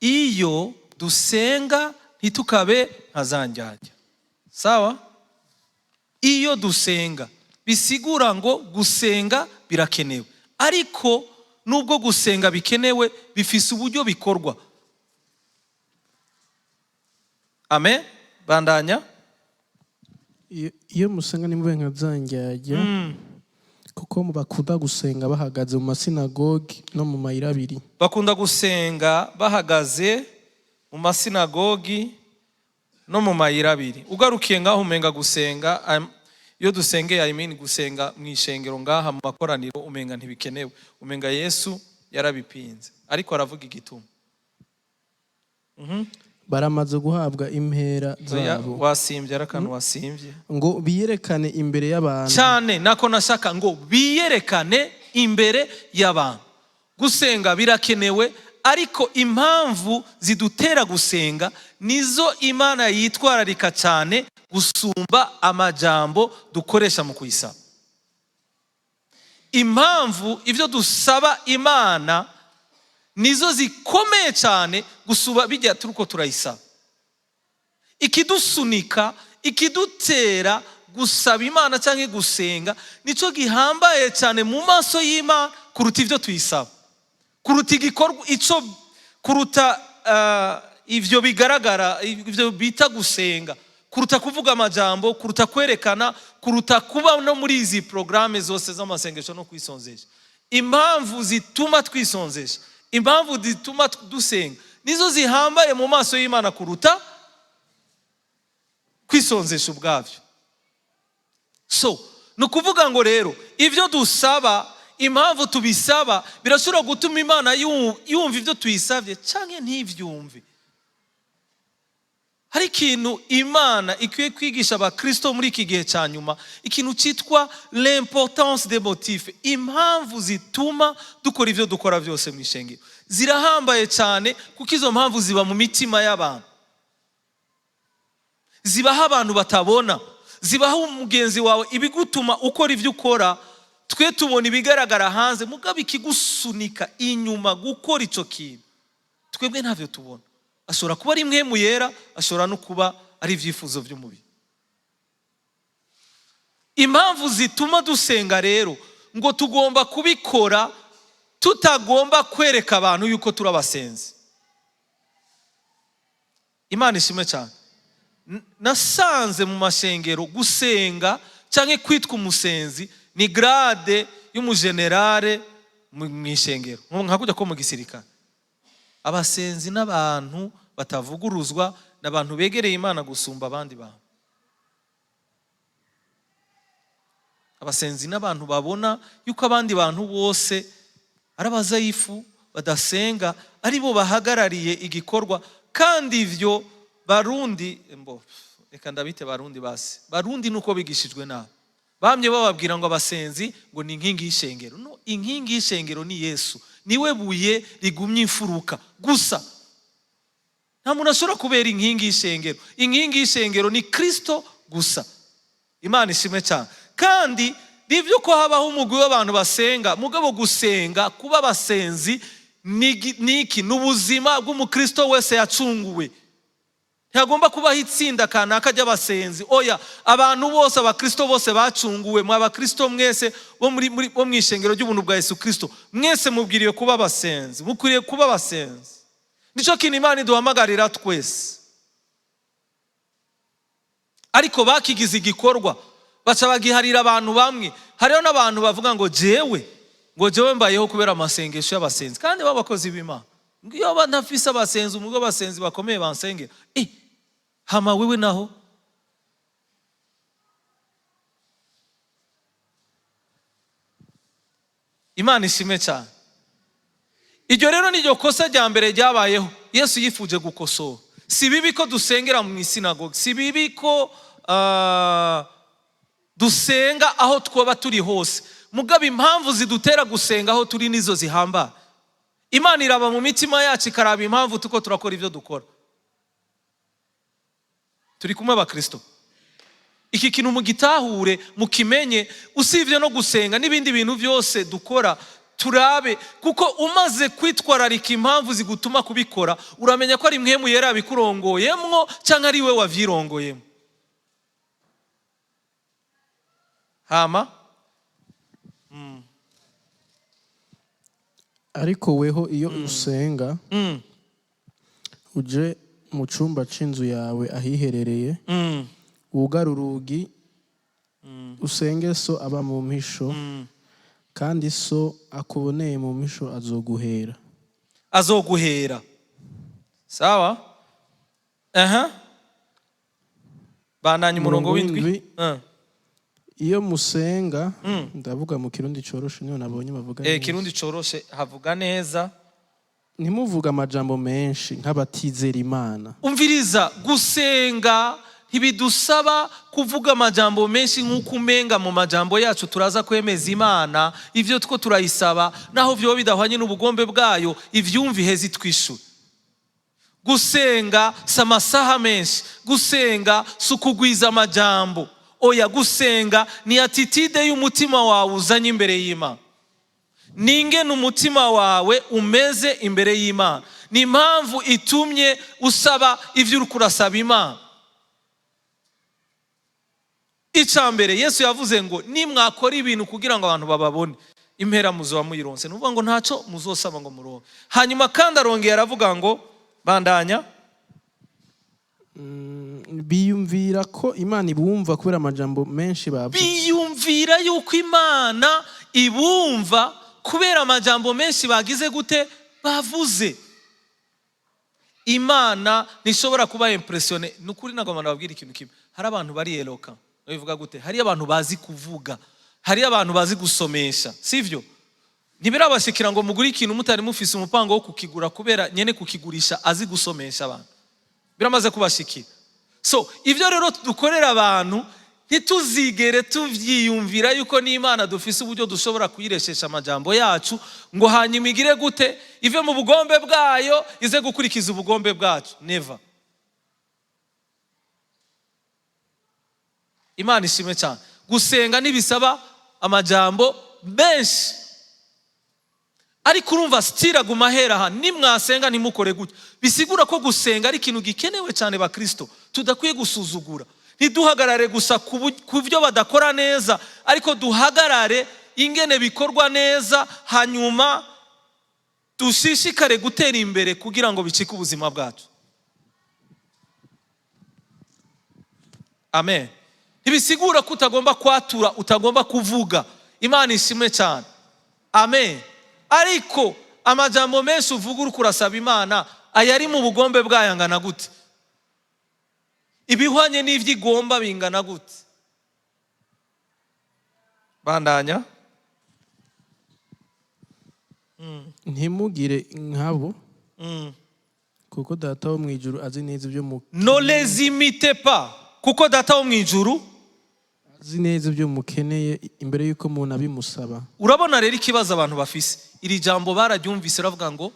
iyo dusenga ntitukabe nka za ndyarya. Sawa? Iyo dusenga bisigura ngo gusenga birakenewe, ariko nubwo gusenga bikenewe bifise uburyo bikorwa. Amen. Bandanya. Iyo musenga nimube nka za ndyarya, kuko bakunda gusenga bahagaze mu masinagogi no mu mayira abiri. Bakunda gusenga bahagaze mu masinagogi no mu mayira abiri. Ugarukiye ngaho umenga gusenga, iyo dusengeye gusenga mu ishengero ngaha mu makoraniro umenga ntibikenewe, umenga Yesu yarabipinze, ariko aravuga igituma. Baramaze guhabwa impera zabo. Wasimbye arakantu wasimbye ngo biyerekane imbere y'abantu cyane, nako nashaka ngo biyerekane imbere y'abantu. Gusenga birakenewe, ariko impamvu zidutera gusenga nizo Imana yitwararika cyane gusumba amajambo dukoresha mu kuyisaba. Impamvu ivyo dusaba Imana nizo zikomeye cyane gusuba bijya turuko turayisaba. Ikidusunika, ikidutera gusaba Imana cyangwa gusenga nico gihambaye cyane mu maso y'Imana kuruta ivyo tuyisaba, kuruta igikorwa ico, kuruta ivyo bigaragara, ivyo bita gusenga, kuruta kuvuga amajambo, kuruta kwerekana, kuruta kuba no muri izi programme zose z'amasengesho no kwisonzesha. Impamvu zituma twisonzesha, impamvu zituma dusenga nizo zihambaye mu maso y'Imana kuruta kwisonzesha ubwavyo. So nukuvuga ngo rero ivyo dusaba, impamvu tubisaba birashobora gutuma Imana yumva ivyo tuyisabye canke ntivyumve. Hari ikintu Imana ikwiye kwigisha abakristo muri iki gihe cya nyuma, ikintu cyitwa l'importance des motifs. Impamvu zituma dukora ivyo dukora byose mu ishengero zirahambaye cyane, kuko izo mpamvu ziba mu mitima y'abantu, zibaho abantu batabona, zibaho umugenzi wawe, ibigutuma ukora ivyo ukora. Twe tubona ibigaragara hanze, mugabo ikigusunika inyuma gukora ico kintu twebwe ntavyo tubona. Ashobora kuba ari mpwemu yera, ashobora no kuba ari ivyifuzo by'umubiri. Impamvu zituma dusenga rero ngo tugomba kubikora tutagomba kwereka abantu yuko turabasenzi. Imana ishimwe cyane. Nasanze mu mashengero gusenga cyangwa kwitwa umusenzi ni grade y'umugenerale mu ishengero, nka kujya ko mu gisirikare. Abasenzi n'abantu batavuguruzwa, n'abantu begereye Imana gusumba abandi bantu. Abasenzi n'abantu babona yuko abandi bantu bose ari abazayifu badasenga, ari bo bahagarariye igikorwa. Kandi ivyo Barundi, reka ndabite Barundi basi, Barundi nuko bigishijwe nabi. Bamye bababwira ngo abasenzi ngo ni inkingi y'ishengero. No, inkingi y'ishengero ni Yesu, niwe buye rigumye imfuruka gusa. Nta muntu ashobora kubera inkingi y'ishengero. Inkingi y'ishengero ni Kristo gusa. Imana ishimwe cyane. Kandi nivyo ko habaho umugwi w'abantu basenga, mugabo gusenga kuba abasenzi niki n'ubuzima bw'umukristo wese yacunguwe. Ntagomba kubaho itsinda kanaka ry'abasenzi. Oya, abantu bose, abakristo bose bacunguwe. Mwa abakristo mwese bo mu ishengero ry'ubuntu bwa Yesu Kristo, mwese mubwiriye kuba abasenzi, mukwiriye kuba abasenzi. Nico kintu Imana iduhamagarira twese. Ariko bakigize igikorwa, baca bagiharira abantu bamwe. Hariho n'abantu bavuga ngo jewe mbayeho kubera amasengesho y'abasenzi, kandi babakozi b'Imana. Ngiyo ntafise abasenzi, umugabo abasenzi bakomeye bansengera. Hama wewe naho Imana ishimwe cyane. Iryo rero niryo kosa rya mbere ryabayeho Yesu yifuje gukosora. Si bibi ko dusengera mu isinagogi, si bibi ko dusenga aho twoba turi hose, mugabo impamvu zidutera gusenga aho turi nizo zihamba. Imana iraba mu mitima yacu, ikaraba impamvu tuko turakora ivyo dukora. Turi kumwe abakristo. Iki kintu mugitahure, mukimenye. Usivye no gusenga n'ibindi bintu byose dukora, turabe, kuko umaze kwitwararika impamvu zigutuma kubikora, uramenya ko ari mpwemu yera bikurongoyemwo cyangwa ari we wavyirongoyemo. Hama ariko weho iyo usenga uje mu cyumba c'inzu yawe ahiherereye, wugara urugi, usenge so aba mu mpisho, kandi so akuboneye mu mpisho azoguhera. Sawa? Bandanye umurongo w'indwi. Iyo musenga, ndavuga mu kirundi coroshe, niyo nabonye bavuga neza. Kirundi coroshe havuga neza. Ntimuvuga amajambo menshi nk'abatizera Imana. Umviriza, gusenga ntibidusaba kuvuga amajambo menshi nk'uko umenga mu majambo yacu turaza kwemeza Imana ivyo two turayisaba, naho vyo bidahwanye n'ubugombe bwayo, ivyumvi hezi twishura. Gusenga si amasaha menshi, gusenga si ukugwiza amajambo. Oya, gusenga ni attitude y'umutima wawe uzanye imbere y'Imana. Ningene umutima wawe umeze imbere y'Imana, ni impamvu itumye usaba ivyo uriko urasaba Imana. Icambere Yesu yavuze ngo nimwakora ibintu kugira ngo abantu bababone, impera muzoba muyironse. Nuvuga ngo ntaco muzosaba ngo muronke. Hanyuma kandi arongeye aravuga ngo, bandanya, biyumvira ko Imana ibumva kubera amajambo menshi bavuze. Biyumvira yuko Imana ibumva kubera amajambo menshi bagize gute, bavuze. Imana nishobora kuba impressione. Nukuri nagomba nababwira ikintu kimwe, hari abantu bari eloquent, bivuga gute, hari abantu bazi kuvuga, hari abantu bazi gusomesha, sivyo? Ntibirabashikira ngo mugure ikintu mutari mufise umupango wo kukigura kubera nyene kukigurisha azi gusomesha abantu. Biramaze kubashikira. So ivyo rero dukorera abantu, ntituzigere tuvyiyumvira yuko n'Imana dufise uburyo dushobora kuyireshesha amajambo yacu ngo hanyuma igire gute, ive mu bugombe bwayo ize gukurikiza ubugombe bwacu. Never. Imana ishimwe cyane. Gusenga ntibisaba amajambo benshi, ariko urumva stira gumahera aha, nimwasenga ntimukore gutya. Bisigura ko gusenga ari ikintu gikenewe cyane ba Kristo, tudakwiye gusuzugura. Ntiduhagarare gusa ku byo badakora neza, ariko duhagarare ingene bikorwa neza, hanyuma dushishikare gutera imbere kugira ngo bicike ubuzima bwacu. Amen. Ntibisigura ko utagomba kwatura, utagomba kuvuga. Imana ishimwe cyane. Amen. Ariko amajambo menshi uvuga uri kurasaba Imana, ayari mu bugombe bwayo angana gute? Ibihwanye n'ivyo igomba bingana gute? Bandanya. Ntimugire nkabo, kuko Data wo mwijuru azi neza ibyo mukeneye. Ne les imitez pas, kuko Data wo mwijuru azi neza ibyo mukeneye imbere yuko umuntu abimusaba. Urabona rero ikibazo abantu bafise, iri jambo bararyumvise ravuga ngo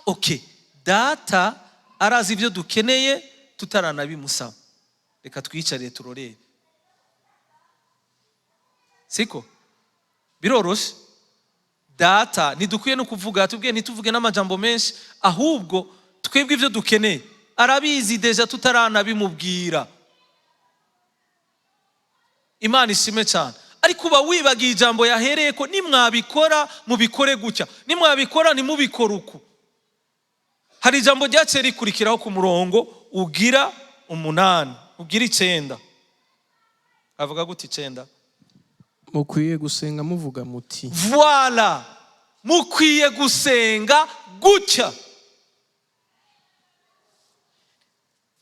okay, Data arazi ibyo dukeneye tutaranabimusaba. Reka twicare turorere. Siko biroroshe. Data ntidukwiye no kuvuga, tubwiye ntituvuge n'amajambo menshi, ahubwo twebwe ibyo dukeneye arabizi deja tutaranabimubwira. Imana ishimwe cyane. Ariko uba wibagiye ijambo yahereye ko nimwabikora mubikore gutya, nimwabikora ntimubikore uku. Hari ijambo ryaciye rikurikiraho ku murongo ugira 8, ugira 9. Avuga gute 9? Mukwiye gusenga muvuga muti. Voilà. Mukwiye gusenga gutya.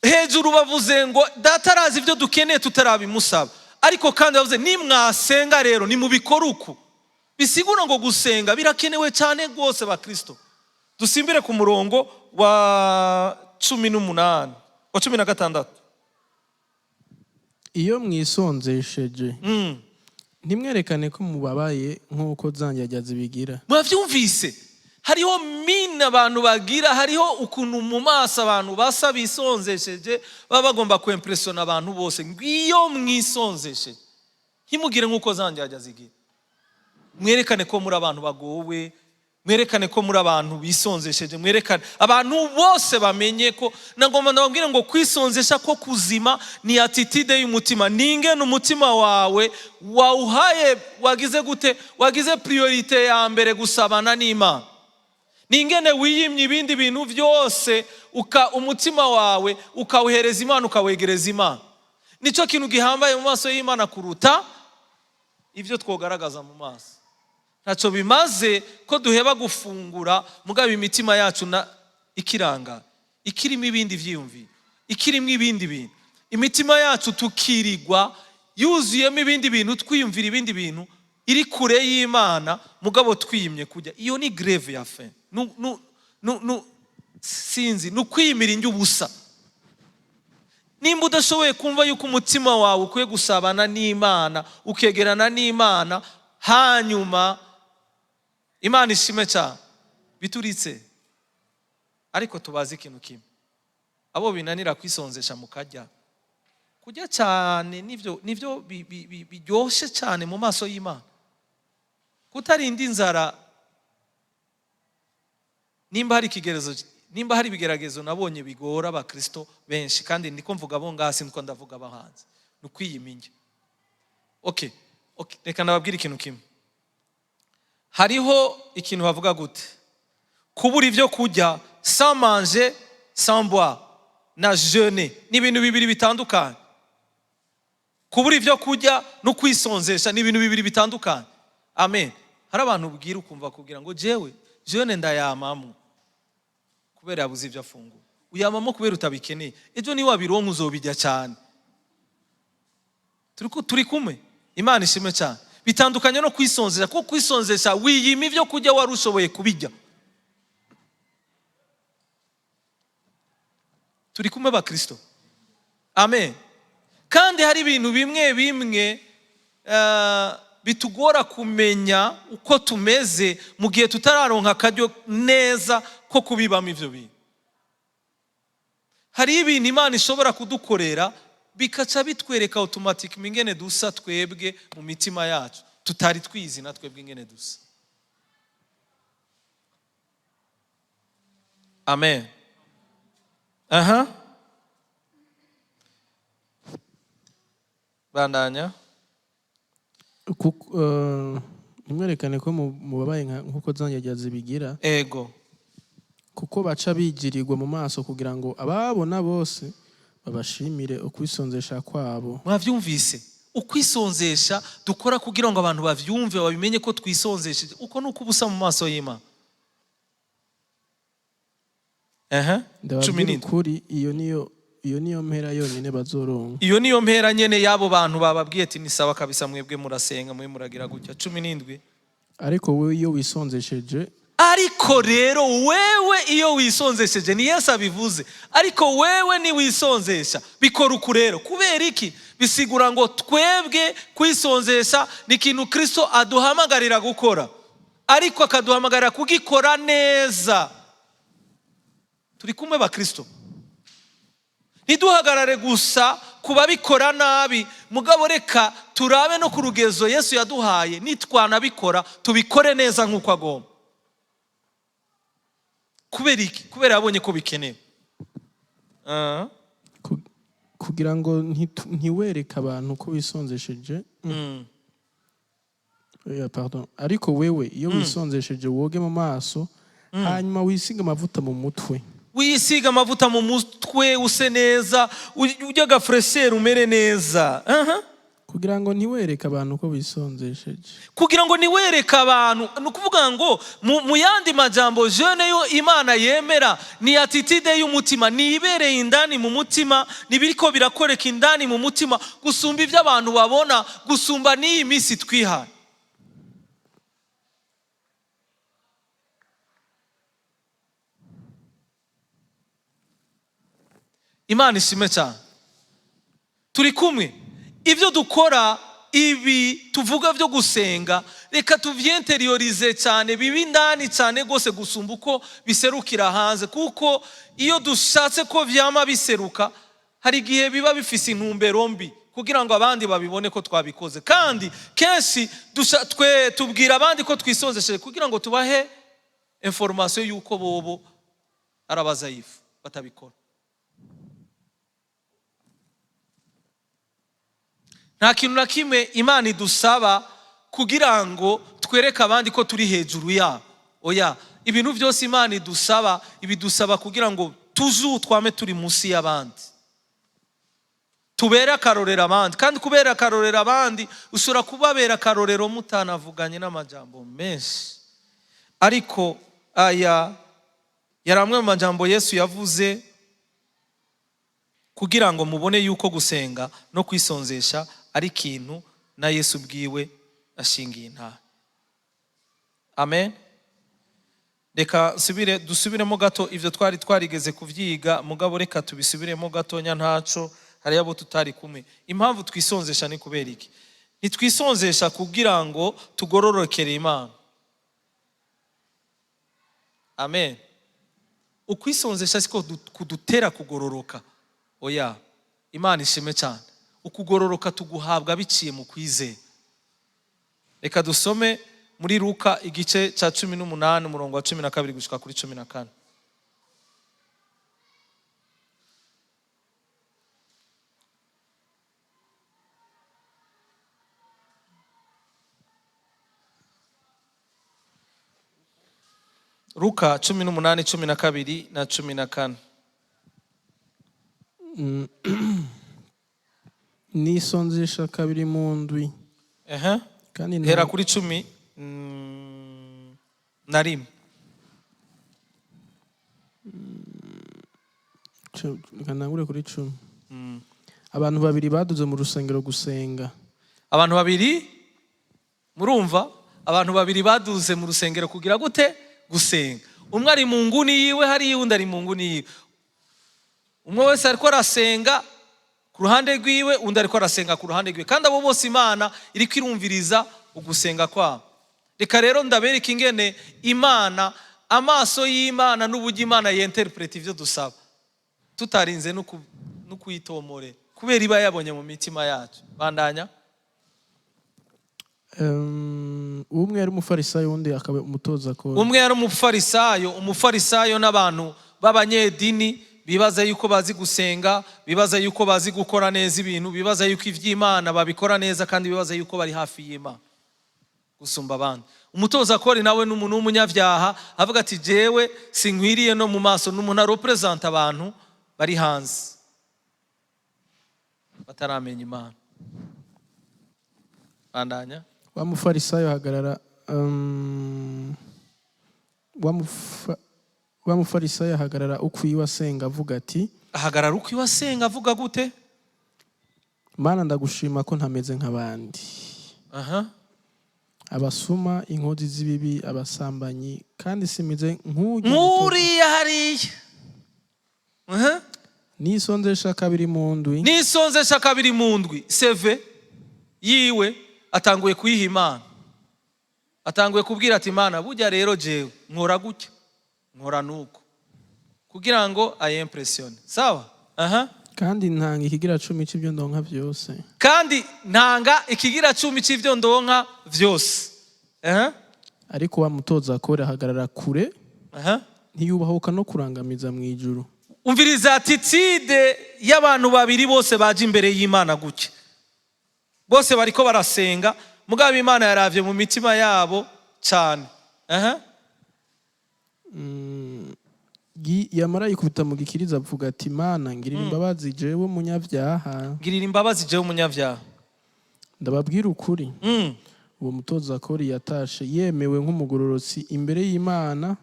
Hejuru bavuze ngo Data arazi ibyo dukeneye tutarabimusaba. Ariko kandi bavuze nimwasenga rero nimubikora uku. Bisigura ngo gusenga birakenewe cyane rwose ba Kristo. Dusimbire ku murongo wa 18, wa 16. Iyo mwisonzesheje, ntimwerekane ko mubabaye nk'uko zanjye zibigira. Mwavyumvise? Hariho mina abantu bagira, hariho ukuntu mu maso abantu basa bisonzesheje, baba bagomba kwimpressiona abantu bose. Ngiyo mwisonzesheje, ntimugire nk'uko zanjye zigira. mwerekane ko muri abantu bagowe, mwerekane ko muri abantu bisonzesheje, mwerekane abantu bose bamenye ko. Nagomba ndababwire ngo kwisonzesha ko kuzima ni attitude y'umutima. Ningene umutima wawe wawuhaye, wagize gute, wagize priorite ya mbere gusabana n'Imana. Ningene wiyimye ibindi bintu byose, umutima wawe ukawuhereza Imana, ukawegereza Imana. Nico kintu gihambaye mu maso y'Imana kuruta ibyo twogaragaza mu maso. Ntacyo bimaze ko duheba gufungura mugabo imitima yacu ikiranga, ikirimo ibindi vyiyumviro, ikirimo ibindi bintu. Imitima yacu tukirigwa yuzuyemo ibindi bintu, twiyumvira ibindi bintu, iri kure y'Imana mugabo twiyimye kujya. Iyo ni grave ya fin. Sinzi, nukwiyimira indyo ubusa. Nimba udashoboye kumva yuko umutima wawe ukwiye gusabana n'Imana, ukegerana n'Imana, hanyuma Imana ishime cyane bituritse, ariko tubazi ikintu kimwe, abo binanira kwisonzesha mukajya kujya cyane, nivyo biryoshye cyane mu maso y'Imana. Kutarinda inzara, nimba hari ibigeragezo nabonye bigora abakristo benshi, kandi ndiko mvuga abo ngasi, ndiko ndavuga abahanzi, nukwiyiminya. Okay, reka nababwira ikintu kimwe. Hariho ikintu bavuga gute, kubura ibyo kurya, sans manger, sans boire, na jeûner, ni ibintu bibiri bitandukanye. Kubura ibyo kurya no kwisonzesha ni ibintu bibiri bitandukanye. Amen. Hari abantu ubwira ukumva kugira ngo jewe jeûne ndayamamo kubera yabuze ibyo afungura, uyamamo kubera utabikeneye. Ejo ni wabironka uzobijya cyane. Turi kumwe. Imana ishimwe cyane. Bitandukanye no kwisonzesha, kuko kwisonzesha wiyima ibyo kurya wari ushoboye kubijya. Turi kumwe ba Kristo. Amen. Kandi hari ibintu bimwe bitugora kumenya uko tumeze mu gihe tutararonka akaryo neza ko kubibamo ivyo bintu. Hari ibintu Imana ishobora kudukorera bikaca bitwereka automatic ingene dusa twebwe mu mitima yacu, tutari twizi na twebwe ingene dusa. Amen. Bandanya. Nimwerekane ko mu babaye nkuko zanjye zibigira. Ego. Kuko baca bigirirwa mu maso kugira ngo ababona bose babashimire ukwisonzesha kwabo. Mwavyumvise? Ukwisonzesha dukora kugira ngo abantu bavyumve, babimenye ko twisonzesheje. Uko nuko ubusa mu maso y'Imana. Ndababwira ukuri, iyo niyo mpera yonyine bazoronka. Iyo niyo mpera nyene yabo bantu bababwiye ati ni sawa kabisa, mwebwe murasenga, mwe muragira gutya. 17. Ariko wewe iyo wisonzesheje, ariko rero wewe iyo wisonzesheje, ni Yesu abivuze, ariko wewe ni wisonzesha bikora uku rero. Kubera iki? Bisigura ngo twebwe kwisonzesha ni ikintu Kristo aduhamagarira gukora, ariko akaduhamagarira kugikora neza. Turi kumwe ba Kristo. Ntiduhagarare gusa kuba bikora nabi, mugabo reka turabe no ku rugezo Yesu yaduhaye, nitwanabikora tubikore neza nk'uko agomba. Kubera iki? Kubera yabonye ko bikenewe. Kugira ngo ntiwereke abantu ko wisonzesheje. Ariko wewe iyo wisonzesheje woge mu maso, hanyuma wisiga amavuta mu mutwe. Wisiga amavuta mu mutwe use neza, ujya gafresher umere neza. Kugira ngo ntiwereke abantu ko wisonzesheje. Kugira ngo ntiwereke abantu, nukuvuga ngo mu yandi majambo, jeune yo Imana yemera ni attitude y'umutima, ni ibereye indani mu mutima, nibiriko birakoreka indani mu mutima gusumba ibyo abantu babona, gusumba n'iyi misi twihaye. Imana ishimwe cyane. Turi kumwe. Ibyo dukora, ibi tuvuga byo gusenga, reka tuvyenteriorize cyane, bibi indani cyane gose gusumba uko biserukira hanze. Kuko iyo dushatse ko vyama biseruka, hari igihe biba bifise intumbero mbi kugira ngo abandi babibone ko twabikoze. Kandi kenshi twe tubwira abandi ko twisonzesheje kugira ngo tubahe information y'uko bobo arabazayifu batabikora. Nta kintu na kimwe Imana idusaba kugira ngo twereke abandi ko turi hejuru yabo. Oya, ibintu byose Imana idusaba ibidusaba kugira ngo twame turi munsi y'abandi, tubere akarorero abandi. Kandi kubera akarorero abandi usura kubabera akarorero mutanavuganye n'amajambo menshi, ariko aya yari amwe mu majambo Yesu yavuze kugira ngo mubone yuko gusenga no kwisonzesha ari ikintu na Yesu bwiwe ashingiye intahe. Amen. Reka dusubiremo gato ivyo twari twarigeze kuvyiga, mugabo reka tubisubiremo gato ntaco, hari abo tutari kumwe. Impamvu twisonzesha ni kubera iki? Nitwisonzesha kugira ngo tugororokere Imana. Amen. Ukwisonzesha siko kudutera kugororoka. Oya, Imana ishime cyane. Ukugororoka tuguhabwa biciye mu kwizera. Reka dusome muri Luka igice ca 18 umurongo wa 12 gushika kuri 14. Luka 18:12 na 14. Nisonzesha kabiri mu ndwi. Kandi hera kuri 10 na rimwe. Kanangure kuri 10. Abantu babiri baduze mu rusengero gusenga. Abantu babiri, murumva? Abantu babiri baduze mu rusengero kugira gute? Gusenga. Umwe ari mu nguni yiwe, hari undi ari mu nguni yiwe. Umwe wese ariko arasenga ku ruhande rwiwe, undi ariko arasenga ku ruhande rwiwe. Kandi abo bose Imana iri kwirumviriza ugusenga kwabo. Reka rero ndabereka ingene Imana, amaso y'Imana n'uburyo Imana yinterprete ivyo dusaba, tutarinze no kuyitomore, kubera iba yabonye mu mitima yacu. Bandanya. Umwe yari umufarisayo, undi akaba umutoza kori. Umwe yari umufarisayo n'abantu b'abanyedini bibaza yuko bazi gusenga, bibaza yuko bazi gukora neza ibintu, bibaza yuko ivy'Imana babikora neza, kandi bibaza yuko bari hafi y'Imana gusumba abandi. Umutoza kori nawe n'umuntu w'umunyavyaha avuga ati jewe sinkwiriye no mu maso, n'umuntu arepresent abantu bari hanze bataramenya Imana. Bandanya. Wa mufarisayo hagarara wa mufarisayo ahagarara ukwiwe asenga avuga ati, ahagarara ukwiwe asenga avuga gute? Mana ndagushima ko ntameze nk'abandi. Abasuma, inkozi z'ibibi, abasambanyi, kandi simize nk'uriya hariya. Nisonzesha kabiri mu ndwi. Nisonzesha kabiri mu ndwi. Seve yiwe atanguye kuyiha Imana. Atanguye kubwira ati Imana, burya rero jewe nkora gutya, nkora nuko, kugira ngo ayimpressione. Sawa? Kandi ntanga ikigira 10 c'ivyo ndonka vyose. Kandi ntanga ikigira 10 c'ivyo ndonka vyose. Ariko wa mutoza akora ahagarara kure. Ntiyubahuka no kurangamiza mu ijuru. Umviriza attitude y'abantu babiri bose baje imbere y'Imana gutya. Bose bariko barasenga, mugabo Imana yaravye mu mitima yabo cyane. Yamara yikubita mu gikiriza avuga ati, Mana ngirira imbabazi jewe umunyavyaha. Ngirira imbabazi jewe umunyavyaha. Ndababwira ukuri. Uwo mutoza kori yatashe yemewe nk'umugororotsi imbere y'Imana.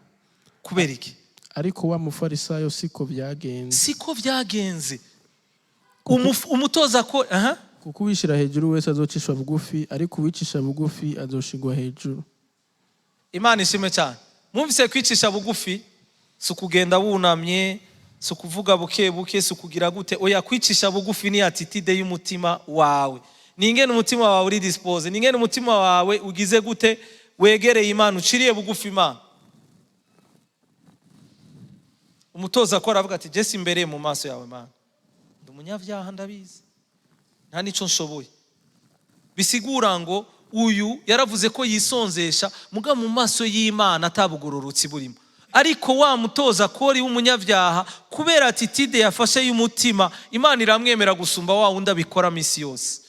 Kubera iki? Ariko wa mufarisayo siko vyagenze. Siko vyagenze. Umutoza kori kuko uwishira hejuru wese azocishwa bugufi, ariko uwicisha bugufi azoshigwa hejuru. Imana ishime cyane. Mwumvise kwicisha bugufi sukugenda wunamye, sukuvuga buke buke, sukugira gute. Oya, kwicisha bugufi ni attitude y'umutima wawe. Ningene umutima wawe uri dispose, ningene umutima wawe ugize gute, wegereye Imana, uciriye bugufi Imana. Umutoza akora avuga ati, Jesse imbere mu maso yawe Mana, ndi umunyavyaha ndabizi, nta nico nshoboye. Bisigura ngo uyu yaravuze ko yisonzesha muga mu maso y'Imana atabugororotsi burimo. Ariko wa mutoza kori w'umunyabyaha kubera attitude yafashe y'umutima, Imana iramwemera gusumba wa wundi abikora misi yose.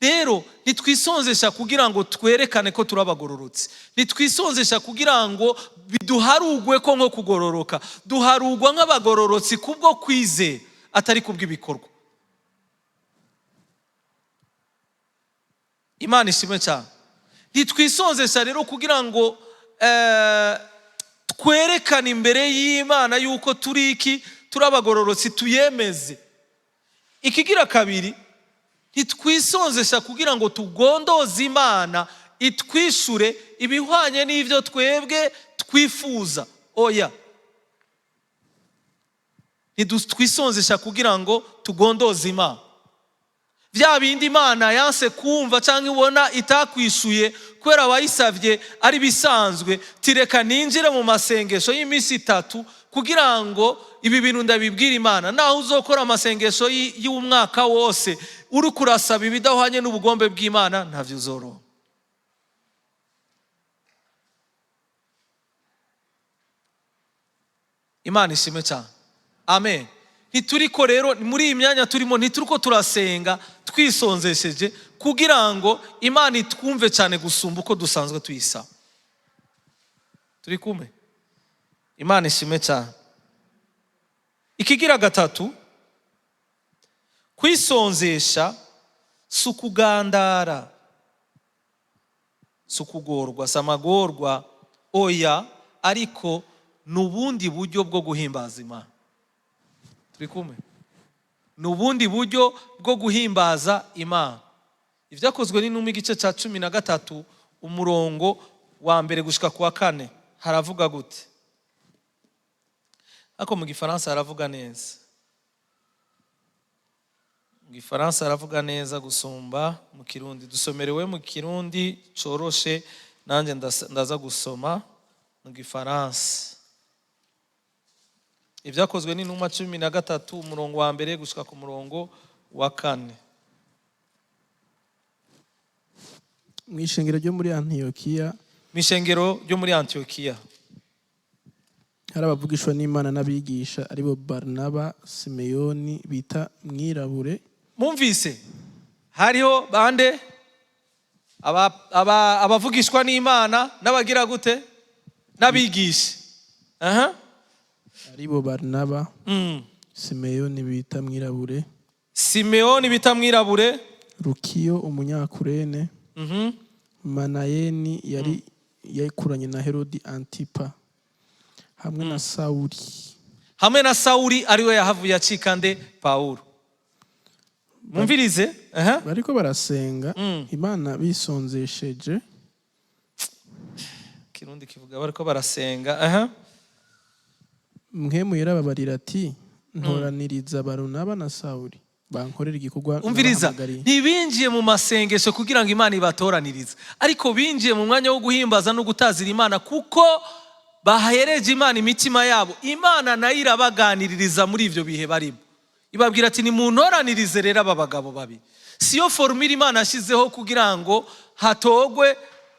Rero nitwisonzesha kugira ngo twerekane ko turabagororotsi, nitwisonzesha kugira ngo biduharugwe ko nko kugororoka, duharugwa nk'abagororotsi kubwo kwize atari kubw'ibikorwa. Imana ishimwe cyane. Nitwisonzesha rero kugira ngo twerekane imbere y'Imana yuko turi iki, turabagororotsi, tuyemeze. Ikigira kabiri, nitwisonzesha kugira ngo tugondoze Imana itwishure ibihwanye n'ivyo twebwe twifuza. Oya, nitwisonzesha kugira ngo tugondoze Imana. Vya bindi Imana yanse kumva cyangwa ibona itakwishuye kubera wayisavye ari bisanzwe, tireka ninjire mu masengesho y'imisi 3 kugira ngo ibi bintu ndabibwira Imana. Naho uzokora amasengesho y'umwaka wose uri kurasaba ibidahwanye n'ubugombe bw'Imana, ntavyo uzoroha. Imana ishimwe cyane. Amen. Ntituriko rero muri iyi myanya turimo, ntituriko turasenga twisonzesheje kugira ngo Imana itwumve cyane gusumba uko dusanzwe tuyisaba. Turi kumwe? Imana ishimwe cyane. Ikigira gatatu, kwisonzesha sukugandara, sukugorwa, samagorwa, oya, ariko nubundi buryo bwo guhimbaza Imana. Turi kumwe? Nubundi buryo bwo guhimbaza Imana. Ivyakozwe n'intumwa igice ca 13 umurongo wa mbere gushika ku wa 4 haravuga gute? Ako mu Gifaransa haravuga neza. Mu Gifaransa haravuga neza gusumba mu Kirundi. Dusomerewe mu Kirundi coroshe, nanje ndaza gusoma mu Gifaransa. Ivyakozwe n'intumwa 13 umurongo wa mbere gushika ku murongo wa 4. Mw'ishengero ryo muri Antiokiya, Mw'ishengero ryo muri Antiokiya hari abavugishwa n'Imana n'abigisha aribo Barnaba, Simeyoni bita Mwirabure. Mumvise hariho bande abavugishwa n'Imana n'abagira gute n'abigisha. Aribo Barnaba, Simeyoni bita Mwirabure, Simeoni bita Mwirabure, Rukiyo umunyakurene, Manayeni yari yakuranye na Herodi Antipa, hamwe na Sauli. Hamwe na Sauli ariwe yahavuye acika nde Paulo. Mumvirize, bariko barasenga Imana bisonzesheje. Kirundi kivuga bariko barasenga. Mpwemu yarababarira ati ntoraniriza Barnaba na Sauli bankorera igikorwa. Umviriza, ntibinjiye mu masengesho kugira ngo Imana ibatoranirize, ariko binjiye mu mwanya wo guhimbaza no gutazira Imana kuko bahereje Imana imitima yabo. Imana nayo irabaganiririza muri ivyo bihe barimo, ibabwira ati ni muntoranirize rero aba bagabo babi. Siyo formule Imana yashizeho kugira ngo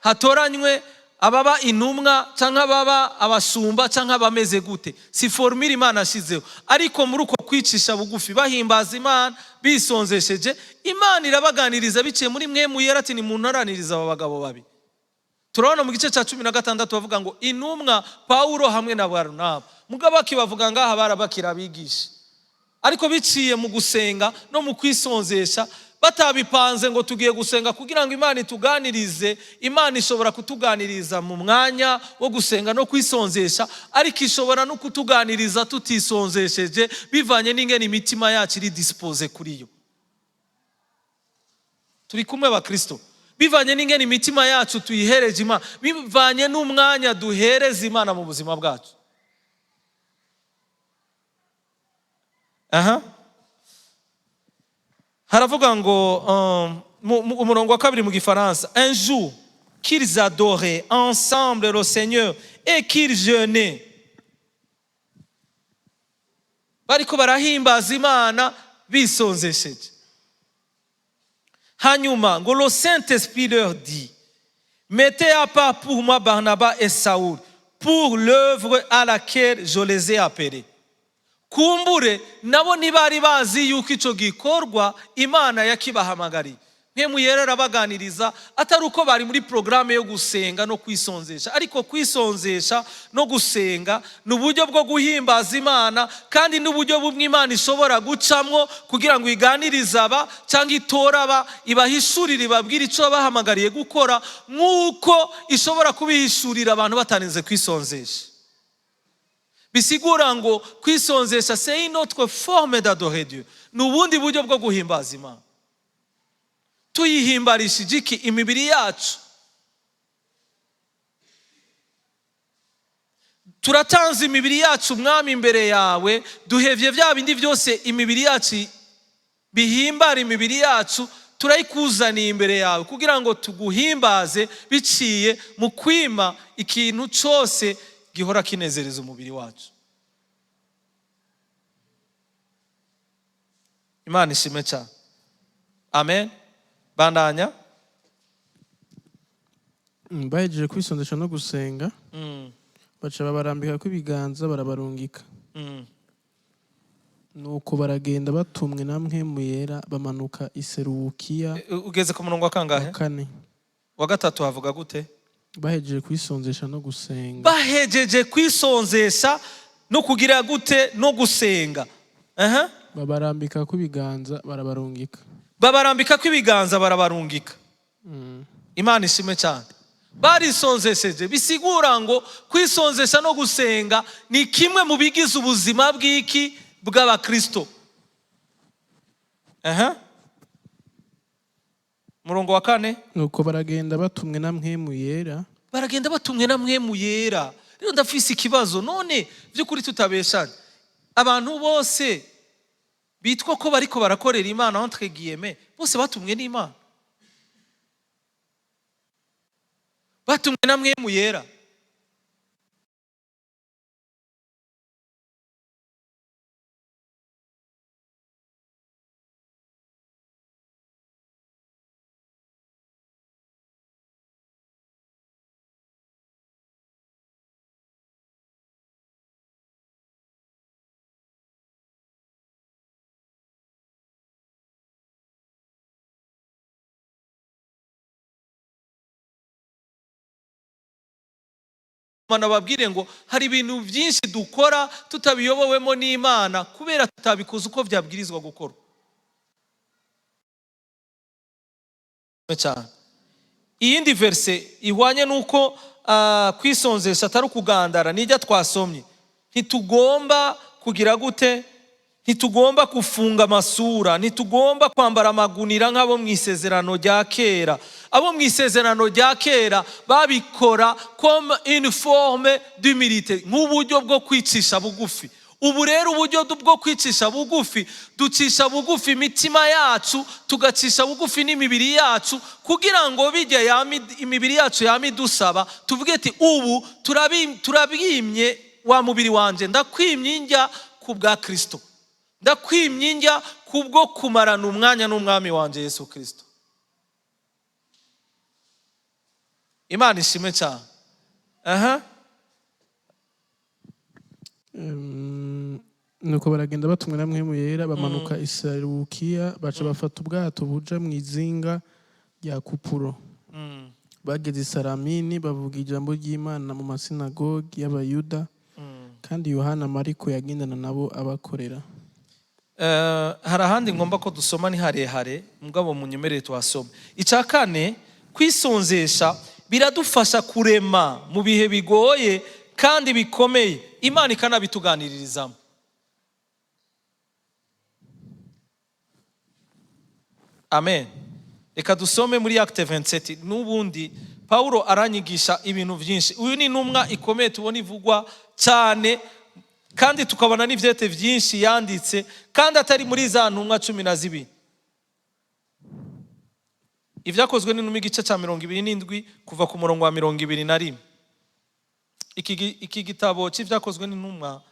hatoranywe ababa intumwa canka baba abasumba canka bameze gute. Si formule Imana yashizeho, ariko muri uko kwicisha bugufi bahimbaza Imana bisonzesheje, Imana irabaganiriza biciye muri Mpwemu Yera ati ni muntoraniriza aba bagabo babi. Turabona mu gice ca 16 bavuga ngo intumwa Paulo hamwe na Barnaba, mugabo bakibavuga ngaha barabakira abigisha. Ariko biciye mu gusenga no mu kwisonzesha, batabipanze ngo tugiye gusenga kugira ngo Imana ituganirize. Imana ishobora kutuganiriza mu mwanya wo gusenga no kwisonzesha, ariko ishobora no kutuganiriza tutisonzesheje bivanye n'ingene imitima yacu iri dispose kuri yo. Turi kumwe ba Kristo? Bivanye n'ingene imitima yacu tuyihereje Imana, bivanye n'umwanya duhereza Imana mu buzima bwacu. Haravuga ngo umurongo wa 2 mu Gifaransa, un jour qu'ils adoraient ensemble le Seigneur et qu'ils jeûnaient. Bariko barahimbaza Imana bisonzesheje. hanyuma ngo le Saint-Esprit leur dit, mettez à part pour moi Barnabas et Saoul pour l'œuvre à laquelle je les ai appelés. Kumbure nabo ntibari bazi yuko ico gikorwa Imana yakibahamagariye. Mpemu Yera arabaganiriza atari uko bari muri programme yo gusenga no kwisonzesha, ariko kwisonzesha no gusenga ni uburyo bwo guhimbaza Imana, kandi n'uburyo bumwe Imana ishobora gucamwo kugira ngo iganirize aba cyangwa itora aba, ibahishurire ibabwire ico bahamagariye gukora, nk'uko ishobora kubihishurira abantu batarinze kwisonzesha. Bisigura ngo kwisonzesha c'est une autre forme d'adorer Dieu, ni ubundi buryo bwo guhimbaza Imana. Tuyihimbarishije iki? Imibiri yacu. Turatanze imibiri yacu Mwami imbere yawe, duhevye vya bindi byose imibiri yacu bihimbara imibiri yacu, turayikuzaniye imbere yawe kugira ngo tuguhimbaze biciye mu kwima ikintu cyose gihora kinezereza umubiri wacu. Imana ishimwe cyane. Amen. Bandanya. Bahejeje kwisondesha no gusenga, baca babarambika ko ibiganza barabarungika. Nuko baragenda batumwe na Mpwemu Yera bamanuka i Serukiya. Ugeze ku murongo wa kangahe? Kane. Wa gatatu havuga gute? Bahejeje kwisonzesha no gusenga. Bahejeje kwisonzesha no kugira gute? No gusenga. Babarambika ko ibiganza barabarungika. Babarambika ko ibiganza barabarungika. Imana ishimwe cyane. Barisonzesheje, bisigura ngo kwisonzesha no gusenga ni kimwe mu bigize ubuzima bw'iki bw'abakristo. Murongo wa kane. Nuko baragenda batumwe na Mpwemu Yera. Baragenda batumwe na Mpwemu Yera. Rero ndafise ikibazo, none by'ukuri tutabeshanye, abantu bose bitwa ko bariko barakorera Imana entre guillemets, bose batumwe n'Imana? Batumwe na Mpwemu Yera. Babwire ngo hari ibintu byinshi dukora tutabiyobowemo n'Imana kubera tutabikoze uko byabwirizwa gukora. Iyindi verse ihwanye nuko kwisonzesha atari ukugandara nijya twasomye. Ntitugomba kugira gute? Ntitugomba kufunga amasura, ntitugomba kwambara amagunira nk'abo mu isezerano rya kera. Abo mu isezerano rya kera babikora comme une forme d'humilité, nk'uburyo bwo kwicisha bugufi. Ubu rero uburyo bwo kwicisha bugufi, ducisha bugufi imitima yacu, tugacisha bugufi n'imibiri yacu, kugira ngo bijya imibiri yacu yamidusaba tuvuge ati ubu turabimye wa mubiri wanje, ndakwimye njya ku bwa Kristo, ndakwimye njya kubwo kumarana umwanya n'umwami wanje Yesu Kristo. Imana ishimwe cyane. Nuko baragenda batumwe na Mpwemu Yera bamanuka i Serukiya, baca bafata ubwato buja mu izinga rya Kupuro. Bageze i Salamini bavuga ijambo ry'Imana mu masinagogi y'Abayuda, kandi Yohana Mariko yagendana nabo abakorera. Hari ahandi ngomba ko dusoma ni harehare, mugabo munyemerere tuhasome. Icya kane, kwisonzesha biradufasha kurema mu bihe bigoye kandi bikomeye, Imana ikanabituganirizamo. Amen. Reka dusome muri Acte 27. N'ubundi Paulo aranyigisha ibintu byinshi. Uyu ni intumwa ikomeye tubona ivugwa cyane, kandi tukabona n'ivyete byinshi yanditse, kandi atari muri za ntumwa 12. Ivyakozwe n'intumwa igice cya 27 kuva ku murongo wa 21. Iki gitabo cy'ivyakozwe n'intumwa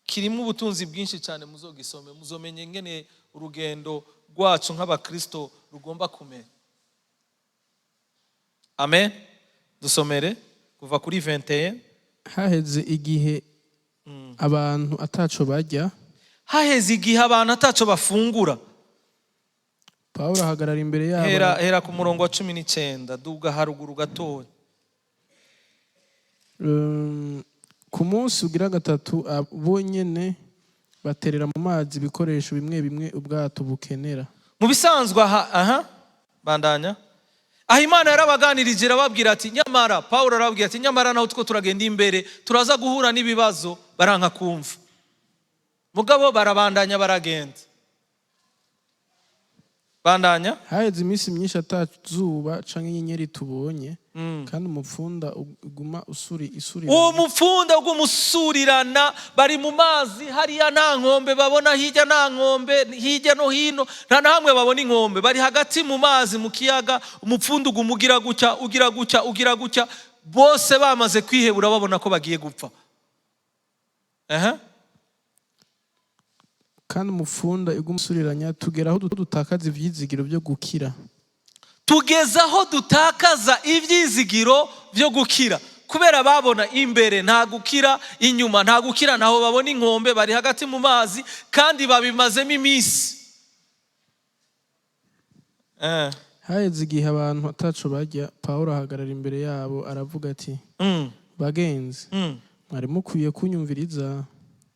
kirimo ubutunzi bwinshi cyane, muzogisome muzomenye ngene urugendo rwacu nk'abakristo rugomba kumera. amen. Dusomere kuva kuri 21. haheze igihe abantu ataco barya, Haheze igihe abantu ataco bafungura. Pawulo ahagarara imbere yabo Hera ku murongo wa 19 duga haruguru gatoya. ku munsi ugira gatatu abo nyene baterera mu mazi ibikoresho bimwe bimwe ubwato bukenera. Mu bisanzwe bandanya. Aho Imana yarabaganirije irababwira ati nyamara, Pawulo arababwira ati nyamara naho two turagenda imbere turaza guhura n'ibibazo, baranka kumva. Mugabo barabandanya baragenda. Bandanya. Haheze iminsi myinshi atazuba canke inyenyeri tubonye, kandi umupfunda uguma isurira. Uwo mupfunda ugumusurirana, bari mu mazi hariya nta nkombe babona, hirya nta nkombe, hirya no hino nta na hamwe babona inkombe, bari hagati mu mazi mu kiyaga, umupfunda ugumugira ugira gutya, bose bamaze kwihebura babona ko bagiye gupfa. Kandi umupfunda igumusuriranya tugera aho dutakaza ivyizigiro byo gukira. Tugeza aho dutakaza ivyizigiro byo gukira, kubera babona imbere nta gukira, inyuma nta gukira, naho babona inkombe, bari hagati mu mazi kandi babimazemo iminsi. Haheze igihe abantu ataco barya, Pawulo ahagarara imbere yabo aravuga ati bagenzi, mwari mukwiye kunyumviriza.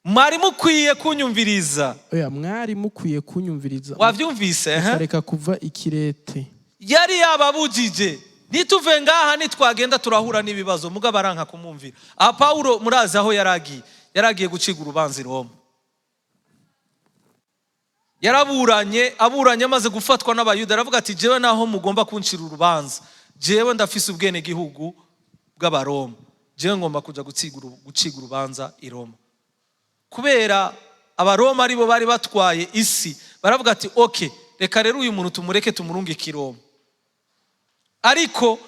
Mwari mukwiye kunyumviriza. Oya, mwari mukwiye kunyumviriza. Wavyumvise? Reka kuva ikirete. Yari yababujije nituve ngaha nitwagenda turahura n'ibibazo, mugabo aranka kumumvira. Aha Pawulo murazi aho yaragiye guciga urubanza i Roma. Aburanye amaze gufatwa n'abayuda, aravuga ati jewe naho mugomba kuncira urubanza, jewe ndafise ubwene gihugu bw'abaroma, jewe ngomba kuja guciga urubanza i Roma. Kubera abaroma aribo bari batwaye isi, baravuga ati okay, reka rero uyu muntu tumureke tumurungike i Roma. Ariko